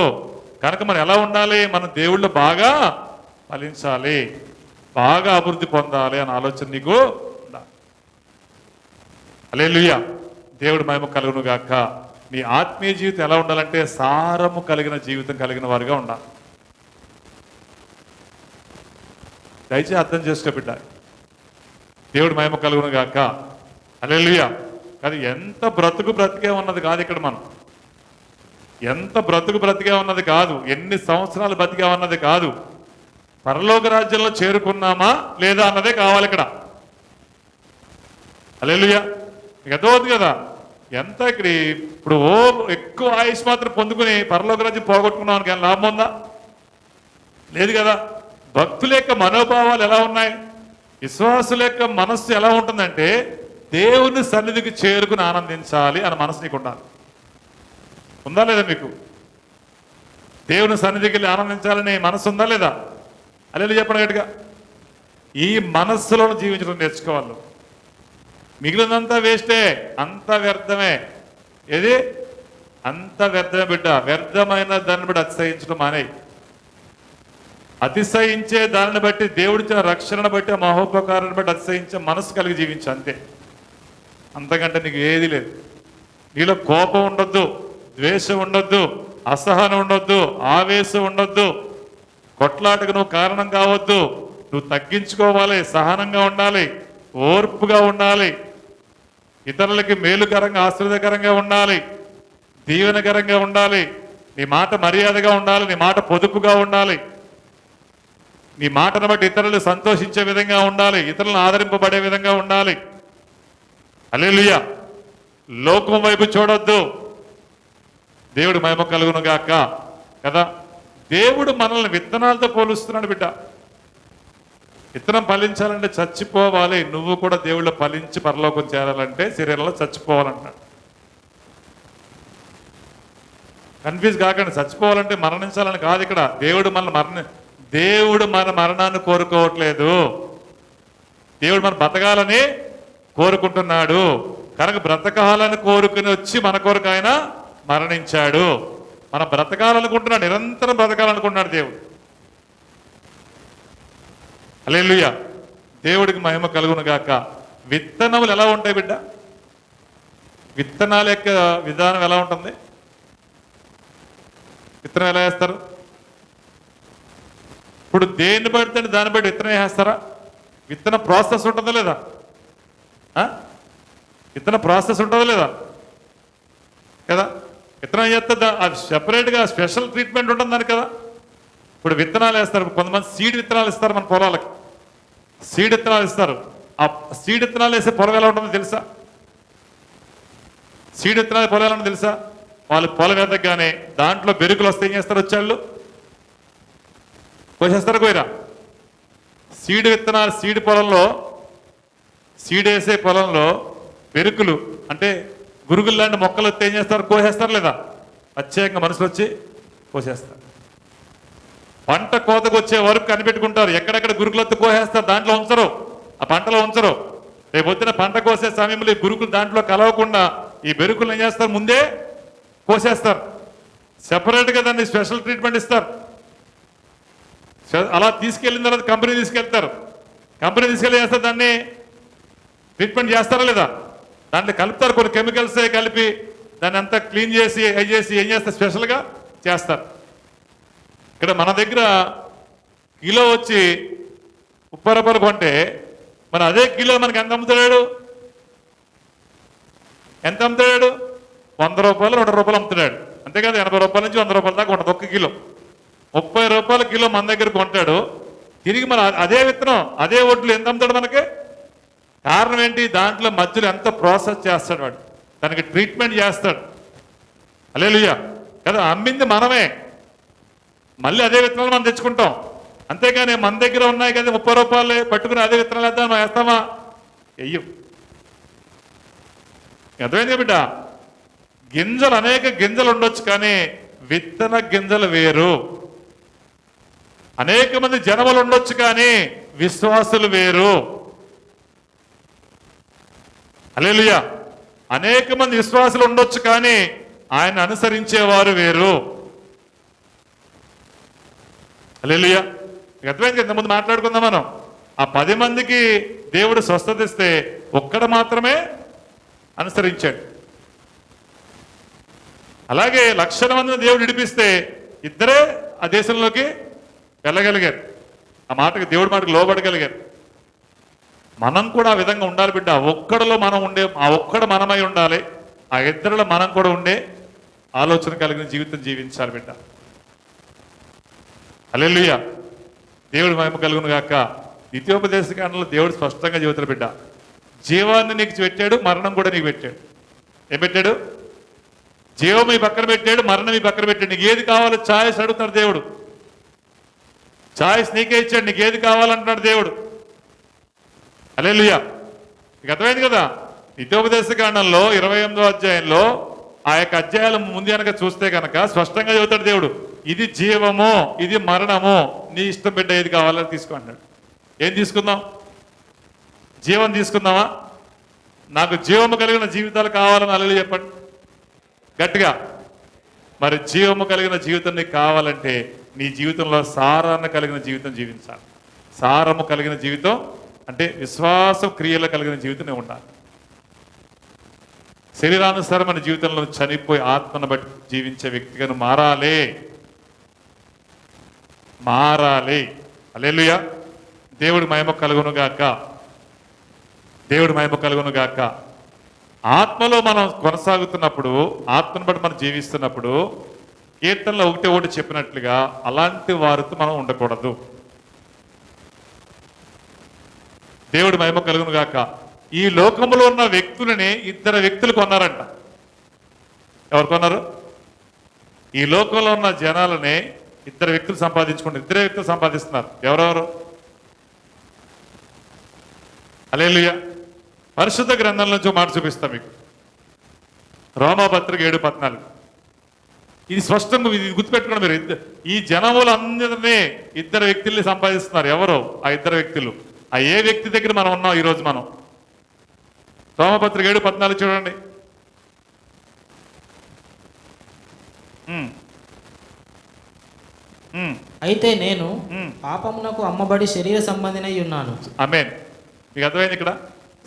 కనుక మనం ఎలా ఉండాలి? మనం దేవుళ్ళు బాగా ఫలించాలి, బాగా అభివృద్ధి పొందాలి అనే ఆలోచన నీకు ఉండాలి. హల్లెలూయా. దేవుడు మహిమ కలుగును గాక. నీ ఆత్మీయ జీవితం ఎలా ఉండాలంటే సారము కలిగిన జీవితం కలిగిన వారిగా ఉండాలి. దయచేసి అర్థం చేసుకో బిడ్డ. దేవుడు మహిమ కలుగును గాక. హల్లెలూయా. కానీ ఎంత బ్రతికే ఉన్నది కాదు ఇక్కడ. మనం ఎంత బ్రతికే ఉన్నది కాదు, ఎన్ని సంవత్సరాలు బతికే ఉన్నది కాదు, పరలోక రాజ్యంలో చేరుకున్నామా లేదా అన్నదే కావాలి ఇక్కడ. హల్లెలూయా. మీకు అర్థమవుతుంది కదా. ఎంత ఇక్కడ ఇప్పుడు ఎక్కువ ఆయుష్ మాత్రం పొందుకుని పరలోక రాజ్యం పోగొట్టుకున్నామని కానీ లాభం ఉందా? లేదు కదా. భక్తుల యొక్క మనోభావాలు ఎలా ఉన్నాయి, విశ్వాసుల యొక్క మనస్సు ఎలా ఉంటుందంటే దేవుని సన్నిధికి చేరుకుని ఆనందించాలి అన్న మనసు నీకు ఉండాలి. ఉందా లేదా మీకు? దేవుని సన్నిధికి వెళ్ళి ఆనందించాలనే మనసు ఉందా లేదా? అలా చెప్పండి గట్టిగా. ఈ మనస్సులో జీవించడం నేర్చుకోవాలి. మిగిలినంతా వేస్టే, అంత వ్యర్థమే. ఏది? అంత వ్యర్థమే బిడ్డ. వ్యర్థమైన దాన్ని బట్టి అతిశయించడం మానే. అతిశయించే దానిని బట్టి, దేవుడిచ్చిన రక్షణను బట్టి, మహోపకారాన్ని బట్టి అతిశయించే మనసు కలిగి జీవించు అంతే. అంతకంటే నీకు ఏది లేదు. నీలో కోపం ఉండొద్దు, ద్వేషం ఉండొద్దు, అసహనం ఉండొద్దు, ఆవేశం ఉండొద్దు, కొట్లాటకు నువ్వు కారణం కావద్దు. నువ్వు తగ్గించుకోవాలి, సహనంగా ఉండాలి, ఓర్పుగా ఉండాలి, ఇతరులకి మేలుకరంగా ఆశ్రదకరంగా ఉండాలి, దీవెనకరంగా ఉండాలి, నీ మాట మర్యాదగా ఉండాలి, నీ మాట పొదుపుగా ఉండాలి, నీ మాటను బట్టి ఇతరులు సంతోషించే విధంగా ఉండాలి, ఇతరులను ఆదరింపబడే విధంగా ఉండాలి. హల్లెలూయా. లోకం వైపు చూడొద్దు. దేవుడు మహిమ కలుగును గాక కదా. దేవుడు మనల్ని విత్తనాలతో పోలుస్తున్నాడు బిడ్డ. విత్తనం ఫలించాలంటే చచ్చిపోవాలి. నువ్వు కూడా దేవుళ్ళు ఫలించి పరలోకం చేరాలంటే శరీరంలో చచ్చిపోవాలంటాడు. కన్ఫ్యూజ్ కాకండి. చచ్చిపోవాలంటే మరణించాలని కాదు ఇక్కడ. దేవుడు మన మరణాన్ని కోరుకోవట్లేదు. దేవుడు మనం బ్రతకాలని కోరుకుంటున్నాడు కనుక బ్రతకాలని కోరుకుని వచ్చి మన కొరకు ఆయన మరణించాడు. మనం బ్రతకాలనుకుంటున్నాడు, నిరంతరం బ్రతకాలనుకుంటున్నాడు దేవుడు. హల్లెలూయా. దేవుడికి మహిమ కలుగును గాక. విత్తనములు ఎలా ఉంటాయి బిడ్డ? విత్తనాల యొక్క విధానం ఎలా ఉంటుంది? విత్తనం ఎలా వేస్తారు? ఇప్పుడు దేన్ని పడితే దాన్ని బట్టి విత్తనం వేస్తారా? విత్తన ప్రాసెస్ ఉంటుందా లేదా? విత్తన ప్రాసెస్ ఉంటుందా లేదా కదా? విత్తనం చేస్తే అది సెపరేట్గా స్పెషల్ ట్రీట్మెంట్ ఉంటుంది దానికి కదా. ఇప్పుడు విత్తనాలు వేస్తారు, కొంతమంది సీడ్ విత్తనాలు ఇస్తారు మన పొలాలకి. సీడ్ విత్తనాలు ఇస్తారు. ఆ సీడ్ విత్తనాలు వేసే పొలం ఎలా ఉంటుందో తెలుసా? సీడ్ విత్తనాలు పొలం ఎలా ఉంటుందో తెలుసా? వాళ్ళు పొలం ఎదగగానే దాంట్లో బెరుకులు వస్తే ఏం చేస్తారు? వచ్చాళ్ళు కోసేస్తారు, కోయరా. సీడ్ విత్తనాలు సీడ్ పొలంలో, సీడ్ వేసే పొలంలో బెరుకులు అంటే గురుగులు లాంటి మొక్కలు వస్తే ఏం చేస్తారు? కోసేస్తారు లేదా? ప్రత్యేకంగా మనుషులు వచ్చి కోసేస్తారు. పంట కోతకు వచ్చే వరకు కనిపెట్టుకుంటారు, ఎక్కడెక్కడ గురుకులు వస్తే కోసేస్తారు, దాంట్లో ఉంచరు, ఆ పంటలో ఉంచరు. రేపు వచ్చిన పంట కోసే సమయంలో ఈ గురుకులు దాంట్లో కలవకుండా ఈ బెరుకులు ఏం చేస్తారు? ముందే కోసేస్తారు. సెపరేట్గా దాన్ని స్పెషల్ ట్రీట్మెంట్ ఇస్తారు. అలా తీసుకెళ్ళిన తర్వాత కంపెనీ తీసుకెళ్తారు. కంపెనీ తీసుకెళ్ళి చేస్తారు, దాన్ని ట్రీట్మెంట్ చేస్తారా లేదా? దాంట్లో కలుపుతారు, కొన్ని కెమికల్స్ కలిపి దాన్ని అంతా క్లీన్ చేసి అవి చేసి ఏం చేస్తారు? స్పెషల్గా చేస్తారు. ఇక్కడ మన దగ్గర కిలో వచ్చి 30 రూపాయలు కొంటే మరి అదే కిలో మనకి ఎంత అమ్ముతాడు? ఎంత అమ్ముతాడు? 100 రూపాయలు 200 రూపాయలు అమ్ముతున్నాడు. అంతేకాదు 80 రూపాయల నుంచి 100 రూపాయల దాకా ఉంటుంది ఒక్క కిలో. 30 రూపాయల కిలో మన దగ్గర కొంటాడు. తిరిగి మన అదే విత్తనం అదే ఒడ్లు ఎంత అమ్ముతాడు మనకి? కారణం ఏంటి? దాంట్లో మధ్యలో ఎంత ప్రాసెస్ చేస్తాడు వాడు, దానికి ట్రీట్మెంట్ చేస్తాడు. హల్లెలూయా కదా. అమ్మింది మనమే, మళ్ళీ అదే విత్తనాలు మనం తెచ్చుకుంటాం. అంతేగాని మన దగ్గర ఉన్నాయి కదా 30 రూపాయలు పట్టుకుని అదే విత్తనాలు వేద్దాం మనం వేస్తామా? వెయ్యం. అర్థమైంది బిడ్డ? గింజలు అనేక గింజలు ఉండొచ్చు, కానీ విత్తన గింజలు వేరు. అనేక మంది జనములు ఉండొచ్చు, కానీ విశ్వాసులు వేరు. హల్లెలూయా. అనేక మంది విశ్వాసులు ఉండొచ్చు, కానీ ఆయన అనుసరించేవారు వేరు. హల్లెలూయా. అర్థమైంది. ఇంతకుముందు మాట్లాడుకుందాం మనం. ఆ 10 మందికి దేవుడు స్వస్థత ఇస్తే ఒక్కడ మాత్రమే అనుసరించాడు. అలాగే 1,00,000 మందిని దేవుడు విడిపిస్తే 2 ఆ దేశంలోకి వెళ్ళగలిగారు. ఆ మాటకి దేవుడి మాటకు లోబడగలిగారు. మనం కూడా ఆ విధంగా ఉండాలి బిడ్డ. ఒక్కడిలో మనం ఉండే, ఆ ఒక్కడు మనమై ఉండాలి. ఆ 2లో మనం కూడా ఉండే ఆలోచన కలిగిన జీవితం జీవించాలి బిడ్డ. హల్లెలూయా. దేవుడు మహిమ కలుగును గాక. ద్వితీయోపదేశ కాండంలో దేవుడు స్పష్టంగా చెబుతాడు బిడ్డ, జీవాన్ని నీకు పెట్టాడు, మరణం కూడా నీకు పెట్టాడు. ఏం పెట్టాడు? జీవం ఈ పక్కన పెట్టాడు, మరణం ఈ పక్కన పెట్టాడు. నీకు ఏది కావాలో ఛాయిస్ అడుగుతాడు దేవుడు. ఛాయిస్ నీకే ఇచ్చాడు, నీకు ఏది కావాలంటున్నాడు దేవుడు. హల్లెలూయా. నీకు అర్థమైంది కదా. ద్వితీయోపదేశ కాండంలో 28వ అధ్యాయంలో ఆ యొక్క అధ్యాయాలు ముందు కనుక చూస్తే కనుక స్పష్టంగా చెబుతాడు దేవుడు, ఇది జీవము, ఇది మరణము, నీ ఇష్టం బిడ్డ ఏది కావాలని తీసుకో అన్నాడు. ఏం తీసుకుందాం? జీవం తీసుకుందామా? నాకు జీవము కలిగిన జీవితాలు కావాలని అల్లు చెప్పండి గట్టిగా. మరి జీవము కలిగిన జీవితం నీకు కావాలంటే నీ జీవితంలో సారాన్ని కలిగిన జీవితం జీవించాలి. సారము కలిగిన జీవితం అంటే విశ్వాస క్రియలు కలిగిన జీవితం ఉండాలి. శరీరానుసారమైన జీవితంలో చనిపోయి ఆత్మను బట్టి జీవించే వ్యక్తిగా మారాలి. హల్లెలూయా. దేవుడి మహిమ కలుగును గాక. దేవుడి మహిమ కలుగును గాక. ఆత్మలో మనం కొనసాగుతున్నప్పుడు, ఆత్మను బట్టి మనం జీవిస్తున్నప్పుడు కీర్తనలో ఒకటి చెప్పినట్లుగా అలాంటి వారితో మనం ఉండకూడదు. దేవుడి మహిమ కలుగును గాక. ఈ లోకంలో ఉన్న వ్యక్తులని 2 వ్యక్తులు కొన్నారంట. ఎవరు కొన్నారు? ఈ లోకంలో ఉన్న జనాలని 2 వ్యక్తులు సంపాదించుకుంటారు. 2 వ్యక్తులు సంపాదిస్తున్నారు. ఎవరెవరు? హల్లెలూయా. పరిశుద్ధ గ్రంథం నుంచి మాట చూపిస్తా మీకు. రోమాపత్రిక 7:14. ఇది స్పష్టంగా ఇది గుర్తుపెట్టుకోండి మీరు. ఈ జనములందరినీ 2 వ్యక్తుల్ని సంపాదిస్తున్నారు. ఎవరు ఆ 2 వ్యక్తులు? ఆ ఏ వ్యక్తి దగ్గర మనం ఉన్నాం ఈరోజు మనం? రోమపత్రిక 7:14 చూడండి. అయితే నేను పాపమునకు అమ్మబడి శరీర సంబంధినై ఉన్నాను. ఆమేన్. మీకు అర్థమైంది ఇక్కడ?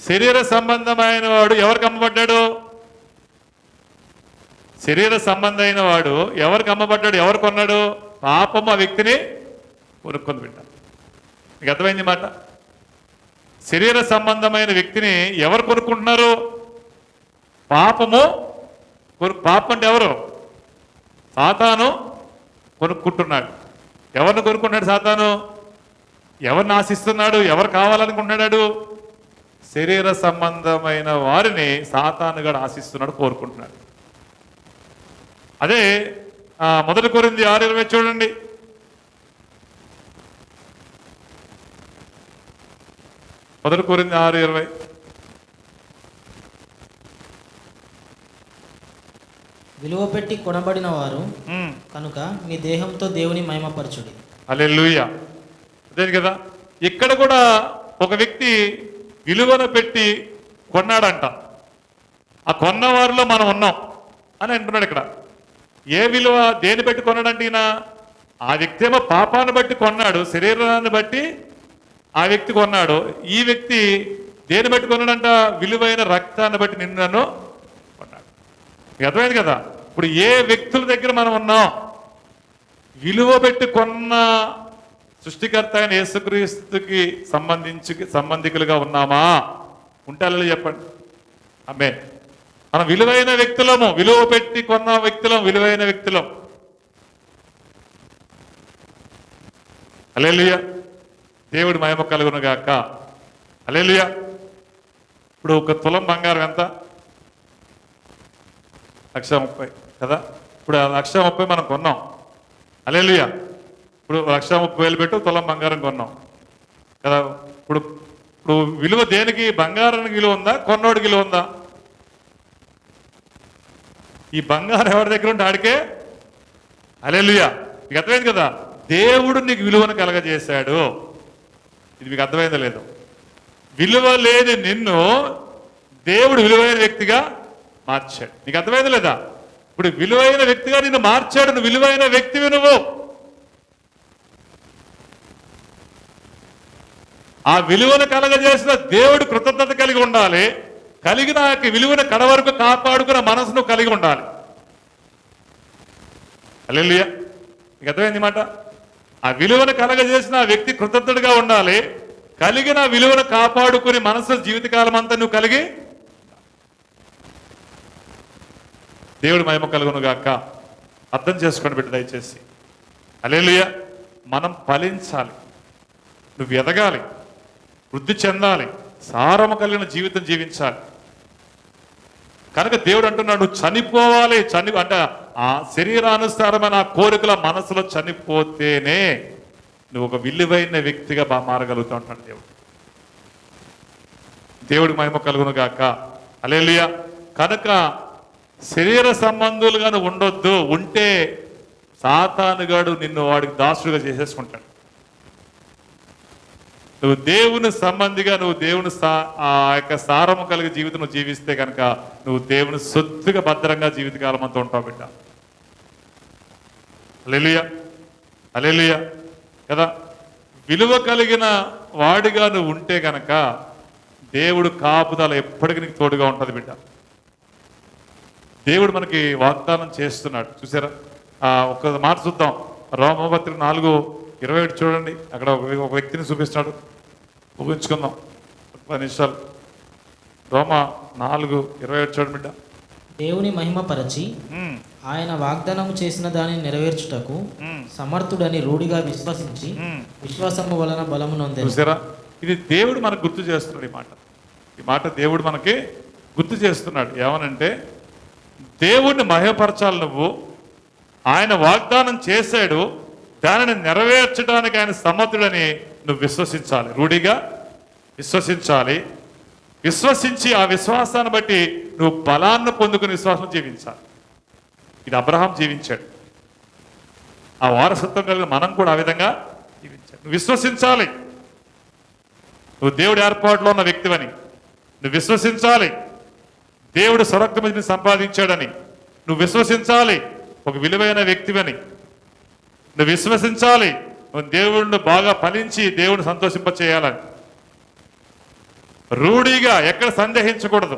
శరీర సంబంధమైన వాడు ఎవరికి అమ్మబడ్డాడు? శరీర సంబంధమైన వాడు ఎవరికి అమ్మబడ్డాడు? ఎవరు కొన్నాడు? పాపము ఆ వ్యక్తిని కొనుక్కొని పెట్టాడు. మీకు అర్థమైంది మాట? శరీర సంబంధమైన వ్యక్తిని ఎవరు కొనుక్కుంటున్నారు? పాపము. పాపం అంటే ఎవరు? సాతాను కొనుక్కుంటున్నాడు. ఎవరిని కొనుక్కుంటున్నాడు సాతాను? ఎవరిని ఆశిస్తున్నాడు? ఎవరు కావాలనుకుంటున్నాడు? శరీర సంబంధమైన వారిని సాతానుగాడు ఆశిస్తున్నాడు, కోరుకుంటున్నాడు. అదే 1 కొరింథీ 6:20 చూడండి. 1 కొరింథీ 6:20. విలువ పెట్టి కొనబడిన వారు కనుక మీ దేహంతో దేవుని మహిమపరచుడి. హల్లెలూయా. అదే కదా, ఇక్కడ కూడా ఒక వ్యక్తి విలువను పెట్టి కొన్నాడంట. ఆ కొన్న వారిలో మనం ఉన్నాం అని అంటున్నాడు ఇక్కడ. ఏ విలువ దేని బట్టి కొన్నాడంటే ఈయన? ఆ వ్యక్తి ఏమో పాపాన్ని బట్టి కొన్నాడు, శరీరాన్ని బట్టి ఆ వ్యక్తి కొన్నాడు. ఈ వ్యక్తి దేని బట్టి కొన్నాడంట? విలువైన రక్తాన్ని బట్టి నిన్ను నన్ను కొన్నాడు. మీకు అర్థమైంది కదా? ఇప్పుడు ఏ వ్యక్తుల దగ్గర మనం ఉన్నాం? విలువ పెట్టి కొన్న సృష్టికర్త అయిన యేసుక్రీస్తుకి సంబంధికులుగా ఉన్నామా? ఉంటాలో చెప్పండి. అమ్మే, మనం విలువైన వ్యక్తులము, విలువ పెట్టి కొన్న వ్యక్తులం, విలువైన వ్యక్తులం. హల్లెలూయా. దేవుడి మహిమ కలుగును గాక. హల్లెలూయా. ఇప్పుడు 1 తులం బంగారం ఎంత? 1,30,000 కదా. ఇప్పుడు 1,30,000 మనం కొన్నాం. హల్లెలూయా. ఇప్పుడు 1,30,000 పెట్టి తులం బంగారం కొన్నాం కదా. ఇప్పుడు విలువ దేనికి? బంగారానికి విలువ ఉందా? కొన్నోడికి విలువ ఉందా? ఈ బంగారం ఎవరి దగ్గర ఉంటే ఆడికే. హల్లెలూయా. మీకు అర్థమైంది కదా? దేవుడు నీకు విలువను కలగజేశాడు. ఇది మీకు అర్థమైందో లేదు? విలువ లేని నిన్ను దేవుడు విలువైన వ్యక్తిగా మార్చాడు. నీకు అర్థమైంది లేదా? ఇప్పుడు విలువైన వ్యక్తిగా నిన్ను మార్చాడు. నువ్వు విలువైన వ్యక్తివి. నువ్వు ఆ విలువను కలగజేసిన దేవుడు కృతజ్ఞత కలిగి ఉండాలి. కలిగిన విలువను కడవరకు కాపాడుకున్న మనసును కలిగి ఉండాలి. హల్లెలూయా. మీకు అర్థమైంది మాట? ఆ విలువను కలగజేసిన ఆ వ్యక్తి కృతజ్ఞతగా ఉండాలి. కలిగిన విలువను కాపాడుకుని మనసు జీవితకాలం అంతా నువ్వు కలిగి. దేవుడి మహిమ కలుగును గాక. అర్థం చేసుకోండి బిడ్డ దయచేసి. హల్లెలూయా. మనం ఫలించాలి, నువ్వు ఎదగాలి, వృద్ధి చెందాలి, సారము కలిగిన జీవితం జీవించాలి. కనుక దేవుడు అంటున్నాడు, నువ్వు చనిపోవాలి. అంటే ఆ శరీరానుసారమైన ఆ కోరికల మనసులో చనిపోతేనే నువ్వు ఒక విలువైన వ్యక్తిగా మారగలుగుతూ అంటున్నాడు దేవుడు. దేవుడి మహిమ కలుగును గాక. హల్లెలూయా. కనుక శరీర సంబంధులుగా నువ్వు ఉండొద్దు. ఉంటే సాతానుగాడు నిన్ను వాడికి దాసుడుగా చేసేసుకుంటాడు. నువ్వు దేవుని సంబంధిగా, నువ్వు దేవుని ఆ యొక్క సారము కలిగి జీవితం నువ్వు జీవిస్తే కనుక నువ్వు దేవుని సొత్తుగా భద్రంగా జీవితకాలం అంతా ఉంటావు బిడ్డ. హల్లెలూయా. హల్లెలూయా కదా. విలువ కలిగిన వాడిగా నువ్వు ఉంటే కనుక దేవుడు కాపుదల ఎప్పటికీ నీకు తోడుగా ఉంటుంది బిడ్డ. దేవుడు మనకి వాగ్దానం చేస్తున్నాడు. చూసారా? ఒక మాట చూద్దాం. రోమపత్రిక 4:27 చూడండి. అక్కడ ఒక వ్యక్తిని చూపిస్తున్నాడు. ఊహించుకుందాం 10 నిమిషాలు. రోమ 4:27 చూడండి బిడ్డ. దేవుని మహిమపరచి ఆయన వాగ్దానం చేసిన దానిని నెరవేర్చుటకు సమర్థుడని రూఢిగా విశ్వసించి విశ్వాసము వలన బలము నొందెను. చూసారా? ఇది దేవుడు మనకు గుర్తు చేస్తున్నాడు. ఈ మాట దేవుడు మనకి గుర్తు చేస్తున్నాడు. ఏమనంటే, దేవుణ్ణి మహిమపరచాలి నువ్వు. ఆయన వాగ్దానం చేశాడు, దానిని నెరవేర్చడానికి ఆయన సమర్థుడని నువ్వు విశ్వసించాలి. రూఢిగా విశ్వసించాలి. విశ్వసించి ఆ విశ్వాసాన్ని బట్టి నువ్వు బలాన్ని పొందుకుని విశ్వాసం జీవించాలి. ఇది అబ్రహాం జీవించాడు. ఆ వారసత్వం కలిగిన మనం కూడా ఆ విధంగా జీవించాలి. నువ్వు విశ్వసించాలి. నువ్వు దేవుడి ఏర్పాటులో ఉన్న వ్యక్తివని నువ్వు విశ్వసించాలి. దేవుడు స్వరక్తమిని సంపాదించాడని నువ్వు విశ్వసించాలి. ఒక విలువైన వ్యక్తివని నువ్వు విశ్వసించాలి. నువ్వు దేవుడిని బాగా ఫలించి దేవుడిని సంతోషింపచేయాలని రూఢిగా ఎక్కడ సందేహించకూడదు.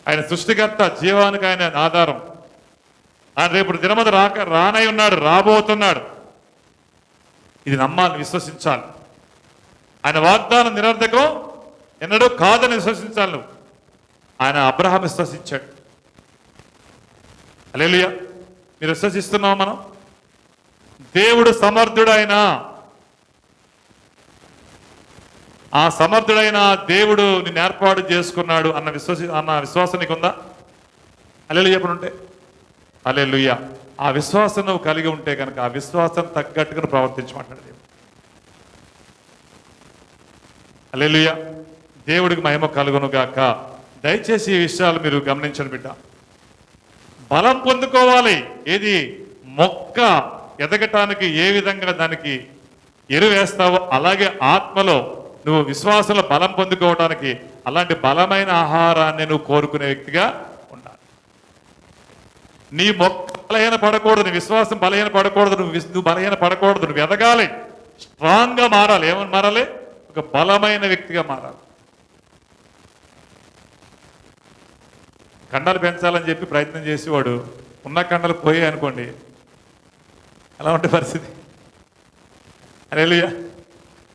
ఆయన సృష్టికర్త, జీవానికి ఆయన ఆధారం. ఆయన రేపు దినమది రానై ఉన్నాడు, రాబోతున్నాడు. ఇది నమ్మాలి, విశ్వసించాలి. ఆయన వాగ్దానం నిరర్ధకం ఎన్నడూ కాదని విశ్వసించాలి నువ్వు. ఆయన అబ్రహాం విశ్వసించాడు. హల్లెలూయా. మీరు విశ్వసిస్తున్నాం మనం. దేవుడు సమర్థుడైన ఆ సమర్థుడైన దేవుడు నిన్ను ఏర్పాటు చేసుకున్నాడు అన్న విశ్వాసం నీకుందా? హల్లెలూయా చెప్పనుంటే హల్లెలూయా. ఆ విశ్వాసం నువ్వు కలిగి ఉంటే కనుక ఆ విశ్వాసం తగ్గట్టుగా ప్రవర్తించమంటాడు దేవుడు. హల్లెలూయా. దేవుడికి మహిమ కలుగును గాక. దయచేసి ఈ విషయాలు మీరు గమనించండి బిడ్డ. బలం పొందుకోవాలి. ఏది మొక్క ఎదగటానికి ఏ విధంగా దానికి ఎరువేస్తావో అలాగే ఆత్మలో నువ్వు విశ్వాసంలో బలం పొందుకోవడానికి అలాంటి బలమైన ఆహారాన్ని నువ్వు కోరుకునే వ్యక్తిగా ఉండాలి. నీ మొక్క బలహీన పడకూడదు, నీ విశ్వాసం బలహీన పడకూడదు, నువ్వు బలహీన పడకూడదు. నువ్వు ఎదగాలి, స్ట్రాంగ్గా మారాలి. ఏమని మారాలి? ఒక బలమైన వ్యక్తిగా మారాలి. కండలు పెంచాలని చెప్పి ప్రయత్నం చేసేవాడు ఉన్న కండలు పోయాయి అనుకోండి, ఎలా ఉంటే పరిస్థితి? హల్లెలూయా.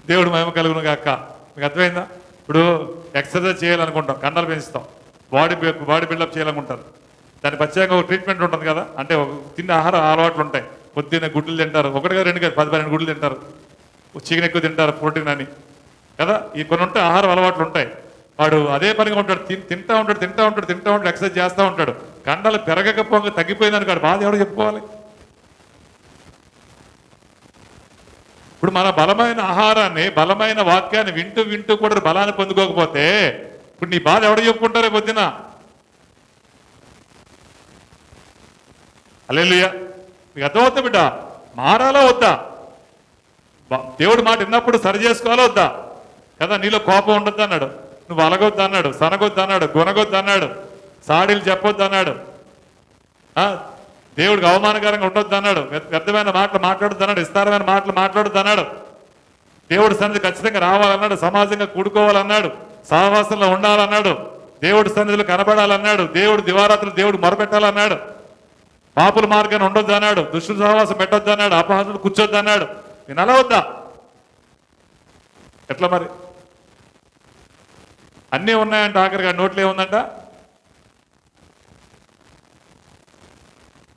దేవుడు మహిమ కలుగును గాక. మీకు అర్థమైందా? ఇప్పుడు ఎక్సర్సైజ్ చేయాలనుకుంటాం, కండలు పెంచుతాం, బాడీ బిల్డప్ చేయాలనుకుంటారు. దాని ప్రత్యేకంగా ఒక ట్రీట్మెంట్ ఉంటుంది కదా. అంటే ఒక తిన్న ఆహార అలవాట్లు ఉంటాయి. పొద్దున్న గుడ్లు తింటారు, ఒకటిగా 2 10-12 గుడ్లు తింటారు, చికెన్ ఎక్కువ తింటారు, ప్రోటీన్ అని కదా. ఈ కొన్ని ఉంటాయి ఆహార అలవాట్లు ఉంటాయి. వాడు అదే పనిగా ఉంటాడు, తింటా ఉంటాడు, ఎక్సర్సైజ్ చేస్తూ ఉంటాడు. కండలు పెరగకపోగా తగ్గిపోయిందని కాదు బాధ ఎవరు చెప్పుకోవాలి? ఇప్పుడు మన బలమైన ఆహారాన్ని, బలమైన వాక్యాన్ని వింటూ కూడా బలాన్ని పొందుకోకపోతే ఇప్పుడు నీ బాధ ఎవరు చెప్పుకుంటారే పొద్దున? హల్లెలూయా. మీకు అర్థమవుతా బిడ్డ? మారాలా వద్దా? దేవుడి మాట విన్నప్పుడు సరి చేసుకోవాలా వద్దా కదా. నీలో కోపం ఉండొద్దు అన్నాడు, నువ్వు అలగొద్దు అన్నాడు, సనగొద్దు అన్నాడు, గునగొద్దు అన్నాడు, సాడీలు చెప్పొద్దు అన్నాడు, దేవుడికి అవమానకరంగా ఉండొద్దు అన్నాడు, వ్యర్థమైన మాటలు మాట్లాడొద్దు అన్నాడు, విస్తారమైన మాటలు మాట్లాడొద్దు అన్నాడు, దేవుడి సన్నిధి ఖచ్చితంగా రావాలన్నాడు, సమాజంగా కూడుకోవాలన్నాడు, సహవాసంలో ఉండాలన్నాడు, దేవుడి సన్నిధిలో కనబడాలన్నాడు, దేవుడు దివారాత్రులు దేవుడు మొరపెట్టాలన్నాడు, పాపుల మార్గాన్ని ఉండొద్దు అన్నాడు, దుష్టుల సహవాసం పెట్టొద్దు అన్నాడు, అపహాసులు కూర్చొద్దు అన్నాడు. నేను అలా వద్దా? ఎట్లా మరి? అన్నీ ఉన్నాయంట, ఆఖరిగా నోట్లో ఏముందంట?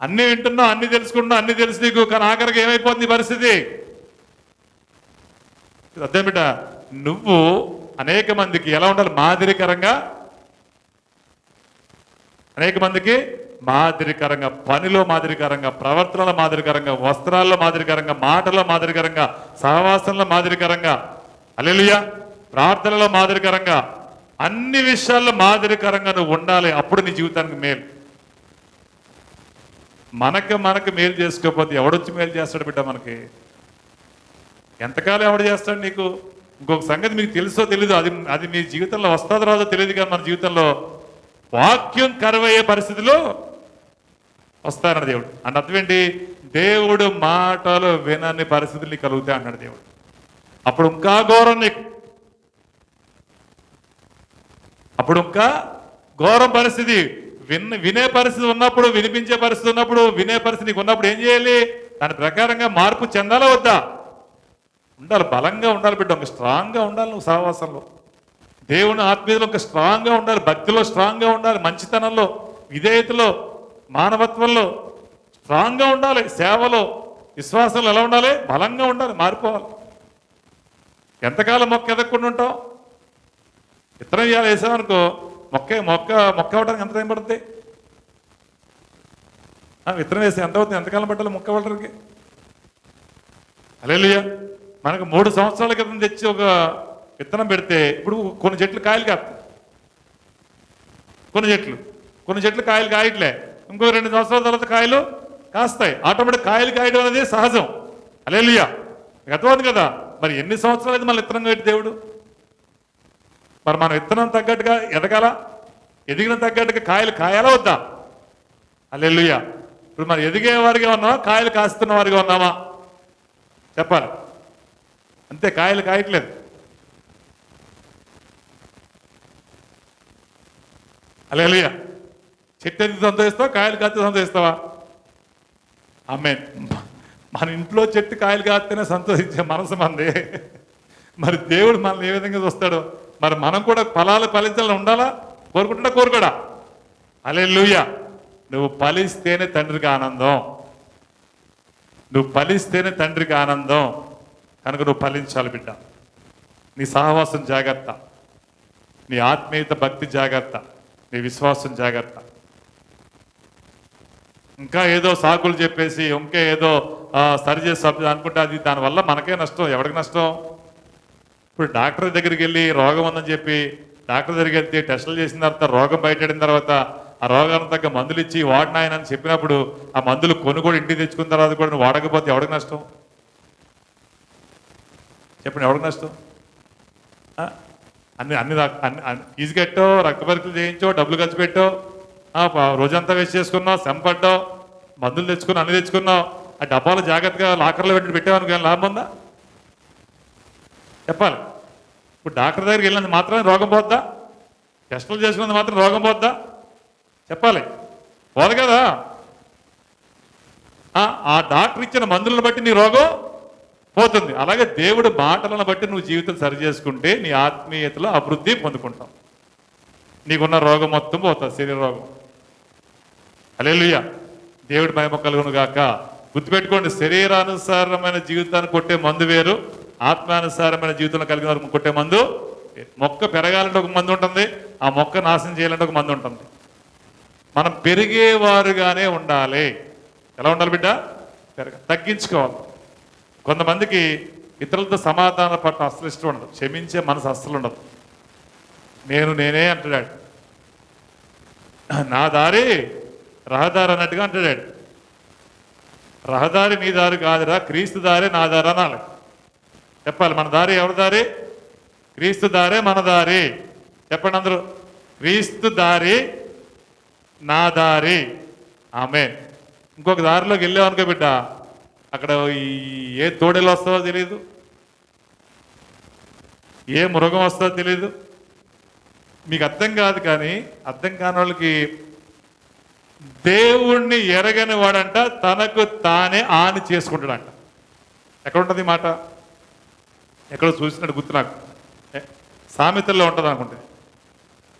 అన్నీ వింటున్నావు, అన్ని తెలుసుకుంటున్నావు, అన్ని తెలుసు నీకు, కానీ ఆఖరికి ఏమైపోతుంది పరిస్థితి? అదే బిడ్డ, నువ్వు అనేక మందికి ఎలా ఉండాలి? మాదిరికరంగా, అనేక మందికి మాదిరికరంగా, పనిలో మాదిరికరంగా, ప్రవర్తనలో మాదిరికరంగా, వస్త్రాల్లో మాదిరికరంగా, మాటలో మాదిరికరంగా, సహవాసంలో మాదిరికరంగా, హల్లెలూయా, ప్రార్థనలో మాదిరికరంగా, అన్ని విషయాల్లో మాదిరికరంగా నువ్వు ఉండాలి. అప్పుడు నీ జీవితానికి మేలు. మనకు మేలు చేసుకోకపోతే ఎవడొచ్చి మేలు చేస్తాడు బిడ్డ? మనకి ఎంతకాలం ఎవడు చేస్తాడు నీకు? ఇంకొక సంగతి మీకు తెలుసో తెలీదు, అది మీ జీవితంలో వస్తుందో రాదో తెలియదు, కానీ మన జీవితంలో వాక్యం కరువయ్యే పరిస్థితిలో వస్తాయన్నాడు దేవుడు. అంటే అర్థం ఏంటి? దేవుడు మాటలు వినని పరిస్థితులు నీకు కలుగుతాయి అన్నాడు దేవుడు. అప్పుడు ఇంకా ఘోరం నీకు, అప్పుడు ఇంకా ఘోరం పరిస్థితి. వినే పరిస్థితి ఉన్నప్పుడు, వినిపించే పరిస్థితి ఉన్నప్పుడు, వినే పరిస్థితి నీకు ఉన్నప్పుడు ఏం చేయాలి? దాని ప్రకారంగా మార్పు చెందాలా వద్దా? ఉండాలి, బలంగా ఉండాలి బిడ్డ, ఒక స్ట్రాంగ్గా ఉండాలి. నువ్వు సహవాసంలో, దేవుని ఆత్మీయతలో ఒక స్ట్రాంగ్గా ఉండాలి, భక్తిలో స్ట్రాంగ్గా ఉండాలి, మంచితనంలో, విధేయతలో, మానవత్వంలో స్ట్రాంగ్గా ఉండాలి, సేవలో, విశ్వాసంలో ఎలా ఉండాలి? బలంగా ఉండాలి, మారిపోవాలి. ఎంతకాలం మొక్క ఎదగకుండా ఉంటావు? విత్తనం ఇవాళ వేసామనుకో, మొక్క అవడానికి ఎంత టైం పడుతుంది? విత్తనం వేసి ఎంత అవుతుంది? ఎంతకాలం పట్టాలి మొక్క అవ్వడానికి? హల్లెలూయా. మనకు 3 సంవత్సరాల క్రితం తెచ్చి ఒక విత్తనం పెడితే ఇప్పుడు కొన్ని చెట్లు కాయలు కాస్తాయి, కొన్ని చెట్లు కాయలు కాయట్లే, ఇంకో 2 సంవత్సరాల తర్వాత కాయలు కాస్తాయి. ఆటోమేటిక్ కాయలు కాయడం అనేది సహజం. హల్లెలూయా. అర్థమవుతుంది కదా? మరి ఎన్ని సంవత్సరాలు మళ్ళీ విత్తనం కట్టి దేవుడు? మరి మనం విత్తనం తగ్గట్టుగా ఎదగాల, ఎదిగిన తగ్గట్టుగా కాయలు కాయాలా వద్దా? హల్లెలూయా. ఇప్పుడు మరి ఎదిగే వారిగా ఉన్నామా, కాయలు కాస్తున్న వారిగా ఉన్నామా? చెప్పాలి. అంతే, కాయలు కాయట్లేదు. హల్లెలూయా. చెట్టు ఎదిగి సంతోషిస్తావా, కాయలు కాస్తే సంతోషిస్తావా? ఆమేన్. మన ఇంట్లో చెట్టు కాయలు కాస్తేనే సంతోషించే మనసు మంది. మరి దేవుడు మనల్ని ఏ విధంగా చూస్తాడు? మరి మనం కూడా ఫలాలు ఫలించాలని ఉండాలా? కోరుకోడా? హల్లెలూయా. నువ్వు ఫలిస్తేనే తండ్రికి ఆనందం. నువ్వు ఫలిస్తేనే తండ్రికి ఆనందం. కనుక నువ్వు ఫలించాలి బిడ్డ. నీ సహవాసం జాగ్రత్త, నీ ఆత్మీయత భక్తి జాగ్రత్త, నీ విశ్వాసం జాగ్రత్త. ఇంకా ఏదో సాకులు చెప్పేసి ఇంకా ఏదో సరి చేసి అనుకుంటే అది దానివల్ల మనకే నష్టం. ఎవరికి నష్టం? ఇప్పుడు డాక్టర్ దగ్గరికి వెళ్ళి రోగం ఉందని చెప్పి డాక్టర్ దగ్గరికి వెళ్తే టెస్టులు చేసిన తర్వాత రోగం బయటపడిన తర్వాత ఆ రోగానికి తగ్గ మందులు ఇచ్చి వాడినాయనని చెప్పినప్పుడు ఆ మందులు కొనుగోలు ఇంటికి తెచ్చుకున్న తర్వాత కూడా నువ్వు వాడకపోతే ఎవరికి నష్టం? చెప్పండి, ఎవరికి నష్టం? అన్ని ఫీజు కట్టో, రక్త పరీక్షలు చేయించో, డబ్బులు ఖర్చు పెట్టో, రోజంతా వేస్ట్ చేసుకున్నావు, శంపడ్డావు, మందులు తెచ్చుకున్నావు, అన్ని తెచ్చుకున్నావు. ఆ డబ్బాలు జాగ్రత్తగా లాకర్లో పెట్టేవానికి కానీ లాభం ఉందా? చెప్పాలి. ఇప్పుడు డాక్టర్ దగ్గరికి వెళ్ళినందుకు మాత్రమే రోగం పోద్దా? టెస్టులు చేసుకున్నందుకు మాత్రం రోగం పోద్దా? చెప్పాలి. పోదు కదా. ఆ డాక్టర్ ఇచ్చిన మందులను బట్టి నీ రోగం పోతుంది. అలాగే దేవుడు మాటలను బట్టి నువ్వు జీవితం సరి చేసుకుంటే నీ ఆత్మీయతలో అభివృద్ధి పొందుకుంటావు. నీకున్న రోగం మొత్తం పోతుంది, శరీర రోగం. హల్లెలూయా. దేవుడి మహిమ కలుగును గాక. గుర్తుపెట్టుకోండి, శరీరానుసారమైన జీవితాన్ని కొట్టే మందు వేరు, ఆత్మానుసారమైన జీవితంలో కలిగిన వారికి కొట్టే మందు. మొక్క పెరగాలంటే ఒక మందు ఉంటుంది, ఆ మొక్క నాశనం చేయాలంటే ఒక మందు ఉంటుంది. మనం పెరిగేవారుగానే ఉండాలి. ఎలా ఉండాలి బిడ్డ? తగ్గించుకోవాలి. కొంతమందికి ఇతరులతో సమాధాన పట్ల అస్సలు ఇష్టం ఉండదు, క్షమించే మనసు అస్సలు ఉండదు. నేనే అంటాడు. నా దారి రహదారి అన్నట్టుగా అంటాడు. రహదారి నీ దారి కాదురా, క్రీస్తు దారే నా దారి అనాలి. చెప్పాలి. మన దారి ఎవరి దారి? క్రీస్తు దారే మన దారి. చెప్పండి అందరూ. క్రీస్తు దారి నా దారి. ఆమేన్. ఇంకొక దారిలోకి వెళ్ళామనుకో బిడ్డ, అక్కడ ఏ తోడేలు వస్తుందో తెలియదు, ఏ మృగం వస్తుందో తెలియదు. మీకు అర్థం కాదు. కానీ అర్థం కాని వాళ్ళకి దేవుణ్ణి ఎరగని వాడంట తనకు తానే హాని చేసుకుంటాడంట. ఎక్కడ ఉంటుంది మాట? ఎక్కడో చూసినట్టు గుర్తు నాకు. సామెతల్లో ఉంటుంది అనుకుంటే,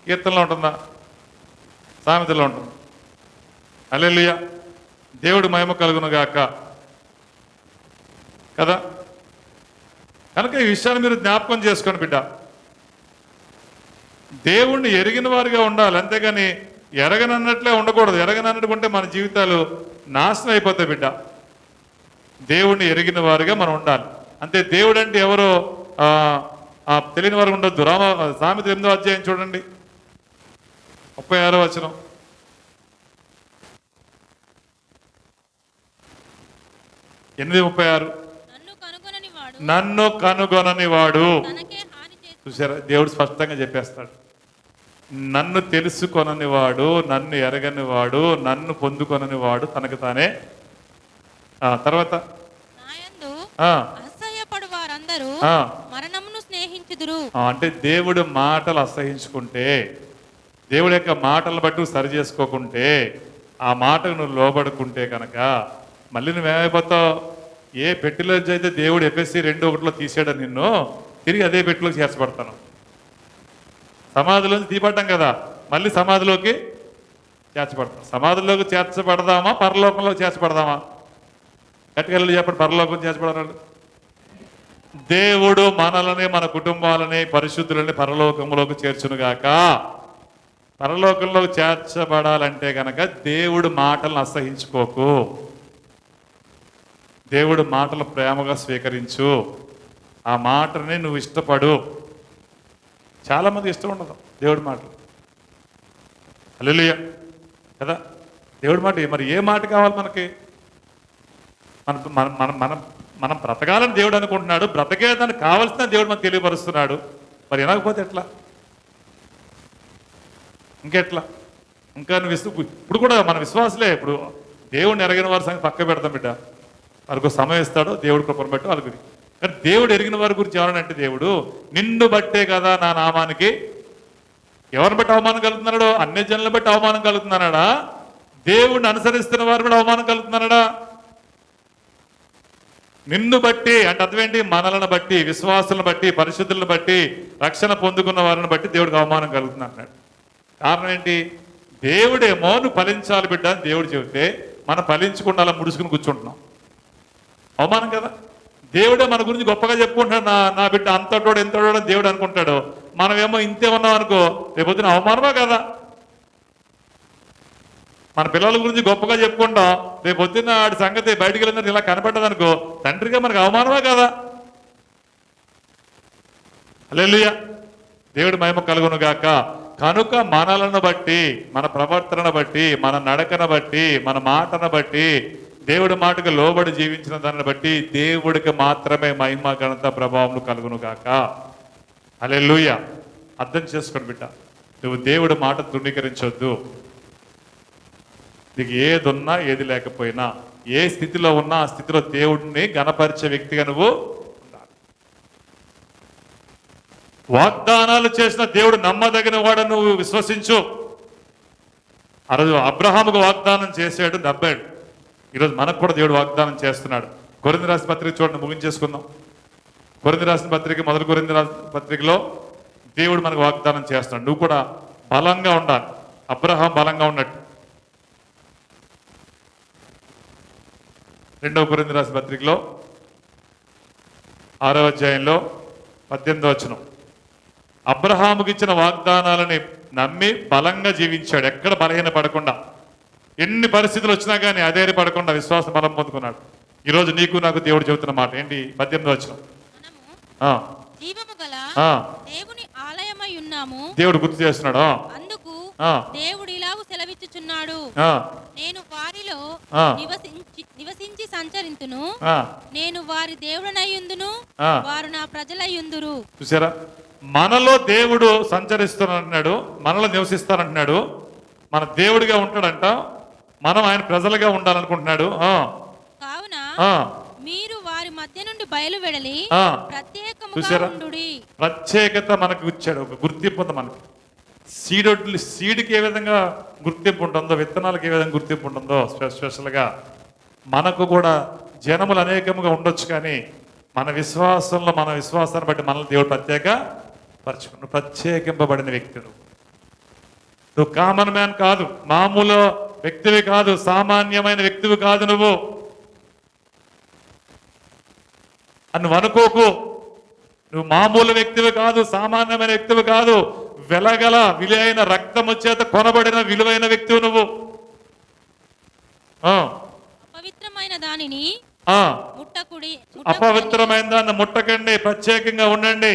కీర్తనలో ఉంటుందా? సామెతల్లో ఉంటుంది. హల్లెలూయా. దేవుడు మహిమ కలుగును గాక కదా. కనుక ఈ విషయాన్ని మీరు జ్ఞాపకం చేసుకోండి బిడ్డ. దేవుణ్ణి ఎరిగిన వారిగా ఉండాలి, అంతేగాని ఎరగనన్నట్లే ఉండకూడదు. ఎరగనన్నట్టుకుంటే మన జీవితాలు నాశనం అయిపోతాయి బిడ్డ. దేవుణ్ణి ఎరిగిన వారిగా మనం ఉండాలి అంతే. దేవుడు అంటే ఎవరో తెలియని వారు ఉండొద్దు. సామెత 8వ అధ్యాయం చూడండి, 36వ వచనం. ఎనిమిది 36. నన్ను కనుగొనని వాడు. చూసారా, దేవుడు స్పష్టంగా చెప్పేస్తాడు. నన్ను తెలుసుకొనని వాడు, నన్ను ఎరగని వాడు, నన్ను పొందుకొనని వాడు తనకు తానే. తర్వాత అంటే దేవుడు మాటలు అసహించుకుంటే, దేవుడి యొక్క మాటలను బట్టి నువ్వు సరి చేసుకోకుంటే, ఆ మాటకు నువ్వు లోబడుకుంటే కనుక మళ్ళీ నువ్వేమైపోతావు? ఏ పెట్టిలో అయితే దేవుడు ఎఫ్ఎస్సి 2:1 తీసాడని నిన్ను తిరిగి అదే పెట్టిలోకి చేర్చబడతాను. సమాధిలోంచి తీపడ్డాం కదా, మళ్ళీ సమాధిలోకి చేర్చబడతాం. సమాధిలోకి చేర్చబడదామా, పరలోకంలో చేర్చబడదామా? గట్టిగా చెప్పండి. పరలోకం చేర్చబడాలి. దేవుడు మనల్ని, మన కుటుంబాలని, పరిశుద్ధులని పరలోకంలోకి చేర్చునుగాక. పరలోకంలోకి చేర్చబడాలంటే కనుక దేవుడు మాటలను అసహించుకోకు, దేవుడు మాటలు ప్రేమగా స్వీకరించు, ఆ మాటని నువ్వు ఇష్టపడు. చాలామంది ఇష్టం ఉండదు దేవుడి మాటలు. హల్లెలూయా కదా. దేవుడి మాట మరి ఏ మాట కావాలి మనకి? మన మన మన మనం బ్రతకాలని దేవుడు అనుకుంటున్నాడు, బ్రతకేదానికి కావాల్సిన దేవుడు మనకు తెలియపరుస్తున్నాడు. మరి వినకపోతే ఎట్లా? ఇంకెట్లా? ఇంకా ఇప్పుడు కూడా మన విశ్వాసులే. ఇప్పుడు దేవుడిని ఎరగిన వారి సంగతి పక్క పెడతాం బిడ్డ. వారికి సమయం ఇస్తాడు, దేవుడు కృపను బట్టి వాళ్ళ గురించి. కానీ దేవుడు ఎరిగిన వారి గురించి ఎవరనంటే, దేవుడు నిన్ను బట్టే కదా నా నామానికి, ఎవరిని బట్టి అవమానం కలుగుతున్నాడో, అన్ని జనులను బట్టి అవమానం కలుగుతున్నాడా, దేవుడిని అనుసరిస్తున్న వారి బట్టి అవమానం కలుగుతున్నాడా? నిన్ను బట్టి అంటే అర్థమేంటి? మనలను బట్టి, విశ్వాసులను బట్టి, పరిశుద్ధులను బట్టి, రక్షణ పొందుకున్న వారిని బట్టి దేవుడికి అవమానం కలుగుతుంది అన్నాడు. కారణం ఏంటి? దేవుడేమో నువ్వు ఫలించాలి బిడ్డ అని దేవుడు చెబితే మనం ఫలించకుండా అలా ముడుచుకుని కూర్చుంటున్నాం. అవమానం కదా. దేవుడే మన గురించి గొప్పగా చెప్పుకుంటాడు, నా బిడ్డ అంతటోడు ఎంతటోడు అని దేవుడు అనుకుంటాడు. మనమేమో ఇంతే ఉన్నాం అనుకో, రేపొద్దున అవమానమా కదా. మన పిల్లల గురించి గొప్పగా చెప్పుకుంటాం, రేపొద్దున ఆడి సంగతి బయటికి వెళ్ళిందని ఇలా కనపడ్డది అనుకో, తండ్రిగా మనకు అవమానమా కదా. హల్లెలూయా, దేవుడి మహిమ కలుగును గాక. కనుక మనలను బట్టి, మన ప్రవర్తనను బట్టి, మన నడకను బట్టి, మన మాటను బట్టి, దేవుడి మాటకు లోబడి జీవించిన దాన్ని బట్టి దేవుడికి మాత్రమే మహిమ ఘనత ప్రభావం కలుగును గాక. హల్లెలూయా. అర్థం చేసుకొని బిడ్డ, నువ్వు దేవుడి మాట తృణీకరించొద్దు. నీకు ఏది ఉన్నా ఏది లేకపోయినా, ఏ స్థితిలో ఉన్నా ఆ స్థితిలో దేవుడిని గణపరిచే వ్యక్తిగా నువ్వు ఉండాలి. వాగ్దానాలు చేసిన దేవుడు నమ్మదగిన వాడని నువ్వు విశ్వసించు. ఆ రోజు అబ్రహాముకు వాగ్దానం చేశాడు, నమ్మాడు. ఈరోజు మనకు కూడా దేవుడు వాగ్దానం చేస్తున్నాడు. కొరింథీ రాసిన పత్రిక చూడండి, ముగించేసుకుందాం. కొరింథీ రాసిన పత్రిక, మొదటి కొరింథీ రాసిన పత్రికలో దేవుడు మనకు వాగ్దానం చేస్తున్నాడు. నువ్వు కూడా బలంగా ఉండాలి, అబ్రహాం బలంగా ఉన్నట్టు. 2వ కొరింథీ రాసిన పత్రికలో 6వ అధ్యాయంలో 18వ వచనం, అబ్రహాముకి ఇచ్చిన వాగ్దానాలని నమ్మి బలంగా జీవించాడు, ఎక్కడ బలహీన పడకుండా. ఎన్ని పరిస్థితులు వచ్చినా కానీ అధైర్య పడకుండా విశ్వాస బలం పొందుకున్నాడు. ఈరోజు నీకు నాకు దేవుడు చెబుతున్న మాట ఏంటి? 18వ వచనం, దేవుని ఆలయమై ఉన్నాము. దేవుడు గుర్తు చేస్తున్నాడు. అందుకు దేవుడు ఇలాగ సెలవిచ్చుచున్నాడు, నేను వారిలో నివసించి సంచరింతును, నేను వారి దేవుడనయ్యుందును, వారు నా ప్రజలయ్యుందురు. చూసారా, మనలో దేవుడు సంచరిస్తానంటున్నాడు, మనలో నివసిస్తానంటున్నాడు, మన దేవుడిగా ఉంటాడంట, మనం ఆయన ప్రజలుగా ఉండాలనుకుంటున్నాడు. కావున మీరు వారి మధ్య నుండి బయలువెడలి చూసారా, ప్రత్యేకత మనకు ఇచ్చాడు, ఒక గుర్తింపు ఉంది మనకి. సీడ్కి ఏ విధంగా గుర్తింపు ఉంటుందో, విత్తనాలకు ఏ విధంగా గుర్తింపు ఉంటుందో స్పెషల్గా మనకు కూడా జనములు అనేకముగా ఉండొచ్చు, కానీ మన విశ్వాసంలో మన విశ్వాసాన్ని బట్టి మనల్ని దేవుడు ప్రత్యేకపరచుకున్నాడు. ప్రత్యేకింపబడిన వ్యక్తులు. నువ్వు కామన్ మ్యాన్ కాదు, మామూలు వ్యక్తివి కాదు, సామాన్యమైన వ్యక్తివి కాదు. నువ్వు నువ్వు అనుకోకు, నువ్వు మామూలు వ్యక్తివి కాదు, సామాన్యమైన వ్యక్తివి కాదు, వెలగల విలువైన రక్తము చేత కొనబడిన విలువైన వ్యక్తివి నువ్వు. అపవిత్రమైన దానిని అపవిత్రమైన దాన్ని ముట్టకండి, ప్రత్యేకంగా ఉండండి.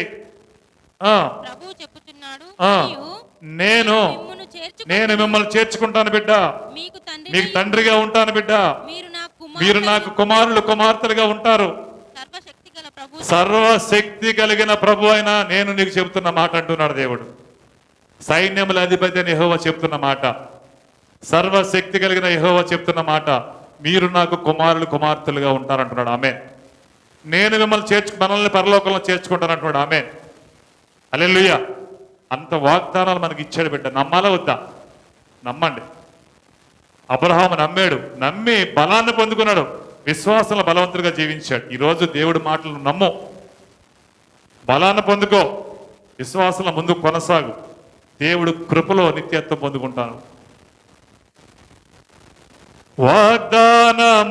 ప్రభువు చెప్పుచున్నాడు, నేను మిమ్మల్ని చేర్చుకుంటాను బిడ్డ, మీకు తండ్రిగా ఉంటాను బిడ్డ, మీరు నాకు కుమారులు కుమార్తెలుగా ఉంటారు. సర్వశక్తి కలిగిన ప్రభు అయినా నేను నీకు చెబుతున్న మాట అంటున్నాడు దేవుడు. సైన్యముల అధిపతి అని యెహోవా చెప్తున్న మాట, సర్వశక్తి కలిగిన యెహోవా చెప్తున్న మాట, మీరు నాకు కుమారులు కుమార్తెలుగా ఉంటారంటున్నాడు. ఆమె నేను మిమ్మల్ని మనల్ని పరలోకంలో చేర్చుకుంటాను అంటున్నాడు. ఆమె హల్లెలూయా. అంత వాగ్దానాలు మనకి ఇచ్చాడు బిడ్డ. నమ్మాలా వద్దా? నమ్మండి. అబ్రహాము నమ్మాడు, నమ్మి బలాన్ని పొందుకున్నాడు, విశ్వాసంలో బలవంతుడిగా జీవించాడు. ఈరోజు దేవుడి మాటలు నమ్ము, బలాన్ని పొందుకో, విశ్వాసంలో ముందుకు కొనసాగు, దేవుడు కృపలో నిత్యత్వం పొందుకుంటాను. వాగ్దానమూలానిచ్చి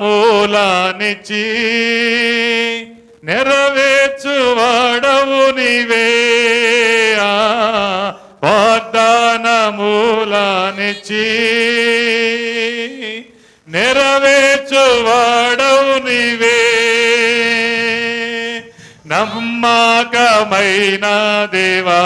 నెరవేర్చువాడవు నీవే, వాగ్దానమూలానిచ్చి నెరవేర్చువాడవు నీవే, నమ్మకమైన దేవా.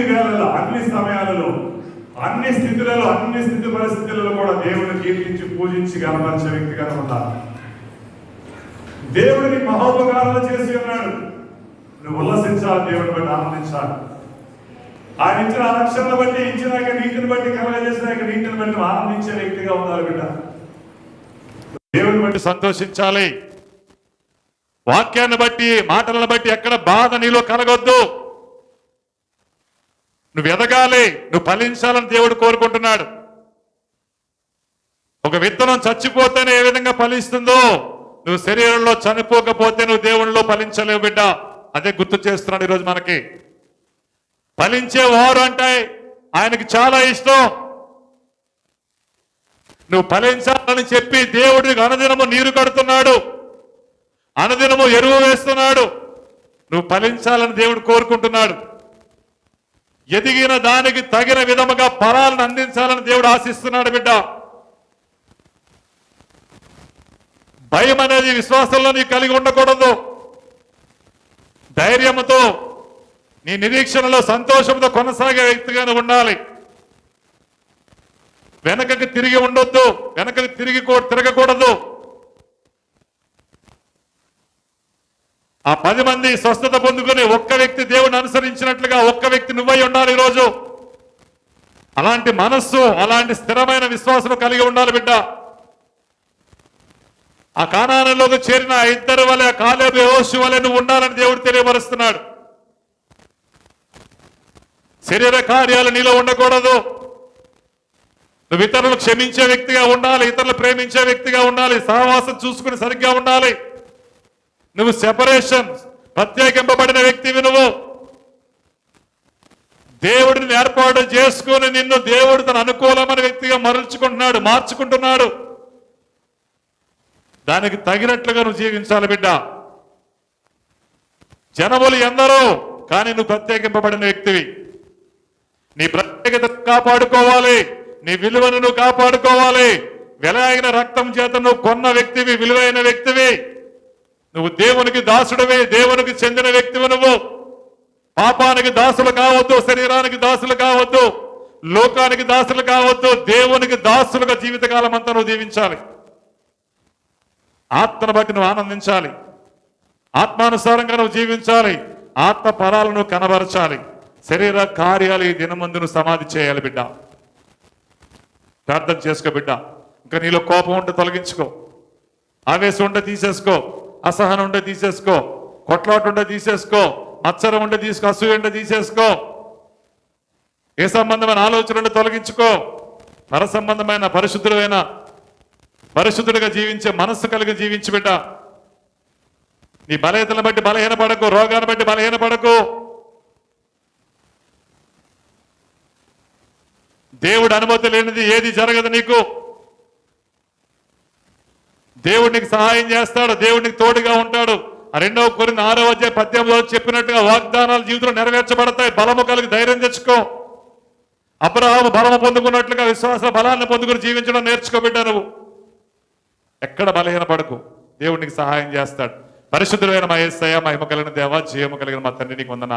అన్ని వేళల్లో, అన్ని సమయాలలో, అన్ని స్థితులలో, అన్ని స్థితి పరిస్థితులలో కూడా దేవుని కీర్తించి పూజించి గణపరిచే వ్యక్తిగా ఉండాలి. దేవుడిని మహోపకారాలు చేసి ఉన్నాడు. నువ్వు ఉల్లసించాలి, దేవుని బట్టి ఆనందించాలి. ఆయన ఇచ్చిన రక్షణను బట్టి, ఇచ్చిన నీతిని బట్టి, కలగజేసిన నీతిని బట్టి ఆనందించే వ్యక్తిగా ఉండాలి బిడ్డ. దేవుని బట్టి సంతోషించాలి. వాక్యాన్ని బట్టి, మాటలను బట్టి ఎక్కడ బాధ నీలో కలగొద్దు. నువ్వు ఎదగాలి, నువ్వు ఫలించాలని దేవుడు కోరుకుంటున్నాడు. ఒక విత్తనం చచ్చిపోతేనే ఏ విధంగా ఫలిస్తుందో, నువ్వు శరీరంలో చనిపోకపోతే నువ్వు దేవునిలో ఫలించలేవు బిడ్డ. అదే గుర్తు చేస్తున్నాడు ఈరోజు మనకి. ఫలించేవారు అంటే ఆయనకి చాలా ఇష్టం. నువ్వు ఫలించాలని చెప్పి దేవుడికి అనుదినము నీరు కడుతున్నాడు, అనుదినము ఎరువు వేస్తున్నాడు. నువ్వు ఫలించాలని దేవుడు కోరుకుంటున్నాడు. ఎదిగిన దానికి తగిన విధముగా ఫలాలను అందించాలని దేవుడు ఆశిస్తున్నాడు బిడ్డ. భయం అనేది విశ్వాసంలో నీకు కలిగి ఉండకూడదు. ధైర్యంతో, నీ నిరీక్షణలో సంతోషంతో కొనసాగే వ్యక్తిగానే ఉండాలి. వెనకకి తిరిగి ఉండొద్దు, వెనకకి తిరగకూడదు. ఆ 10 మంది స్వస్థత పొందుకుని ఒక్క వ్యక్తి దేవుని అనుసరించినట్లుగా ఒక్క వ్యక్తి నువ్వై ఉండాలి ఈరోజు. అలాంటి మనస్సు, అలాంటి స్థిరమైన విశ్వాసం కలిగి ఉండాలి బిడ్డ. ఆ కానానులోకి చేరిన 2 వలె, కాలేబు యెహోషువ వలె నువ్వు ఉండాలని దేవుడు తెలియపరుస్తున్నాడు. శరీర కార్యాలు నీలో ఉండకూడదు. నువ్వు ఇతరులు క్షమించే వ్యక్తిగా ఉండాలి, ఇతరులు ప్రేమించే వ్యక్తిగా ఉండాలి, సహవాసం చూసుకుని సరిగ్గా ఉండాలి. నువ్వు సెపరేషన్, ప్రత్యేకింపబడిన వ్యక్తివి. నువ్వు దేవుడిని ఏర్పాటు చేసుకుని నిన్ను దేవుడు తన అనుకూలమైన వ్యక్తిగా మార్చుకుంటున్నాడు. దానికి తగినట్లుగా నువ్వు జీవించాలి బిడ్డ. జనములు ఎందరో, కానీ నువ్వు ప్రత్యేకింపబడిన వ్యక్తివి. నీ ప్రత్యేకత కాపాడుకోవాలి, నీ విలువను నువ్వు కాపాడుకోవాలి. వెలైన రక్తం చేత నువ్వు కొన్న వ్యక్తివి, విలువైన వ్యక్తివి. నువ్వు దేవునికి దాసుడివి, దేవునికి చెందిన వ్యక్తివి. నువ్వు పాపానికి దాసులు కావద్దు, శరీరానికి దాసులు కావద్దు, లోకానికి దాసులు కావద్దు. దేవునికి దాసులుగా జీవితకాలం అంతా నువ్వు జీవించాలి. ఆత్మను బట్టి నువ్వు ఆనందించాలి, ఆత్మానుసారంగా నువ్వు జీవించాలి, ఆత్మ ఫలాలను నువ్వు కనబరచాలి. శరీర కార్యాలు ఈ దినమందు నువ్వు సమాధి చేయాలి బిడ్డ. ప్రార్థన చేసుకో బిడ్డ. ఇంకా నీలో కోపం ఉంటే తొలగించుకో, ఆవేశం ఉంటే తీసేసుకో, అసహనం ఉంటే తీసేసుకో, కొట్లాట ఉంటే తీసేసుకో, మత్సరం ఉంటే తీసుకో, అసూయ ఉంటే తీసేసుకో. ఏ సంబంధమైన ఆలోచన ఉంటే తొలగించుకో. పర సంబంధమైన పరిశుద్ధుడిగా జీవించే మనస్సు కలిగి జీవించి బిడ్డ. నీ బలహీనతలను బట్టి బలహీనపడకు, రోగాన్ని బట్టి బలహీనపడకు. దేవుడు అనుమతి లేనిది ఏది జరగదు నీకు. దేవుడు నీకు సహాయం చేస్తాడు, దేవుడు నీకు తోడుగా ఉంటాడు. 2 కొరింథీ 6:18 చెప్పినట్టుగా వాగ్దానాలు జీవితంలో నెరవేర్చబడతాయి. బలము కలిగి ధైర్యం తెచ్చుకో. అబ్రహాము బలము పొందుకున్నట్లుగా విశ్వాస బలాన్ని పొందుకుని జీవించడం నేర్చుకోబిడ్డ. నువ్వు ఎక్కడ బలహీనపడకు, దేవుడు నీకు సహాయం చేస్తాడు. పరిశుద్ధుడైన మా యేసయ్య, మహిమ కలిగిన దేవా, జీవము కలిగిన మా తండ్రి, నీకు వందనాలు.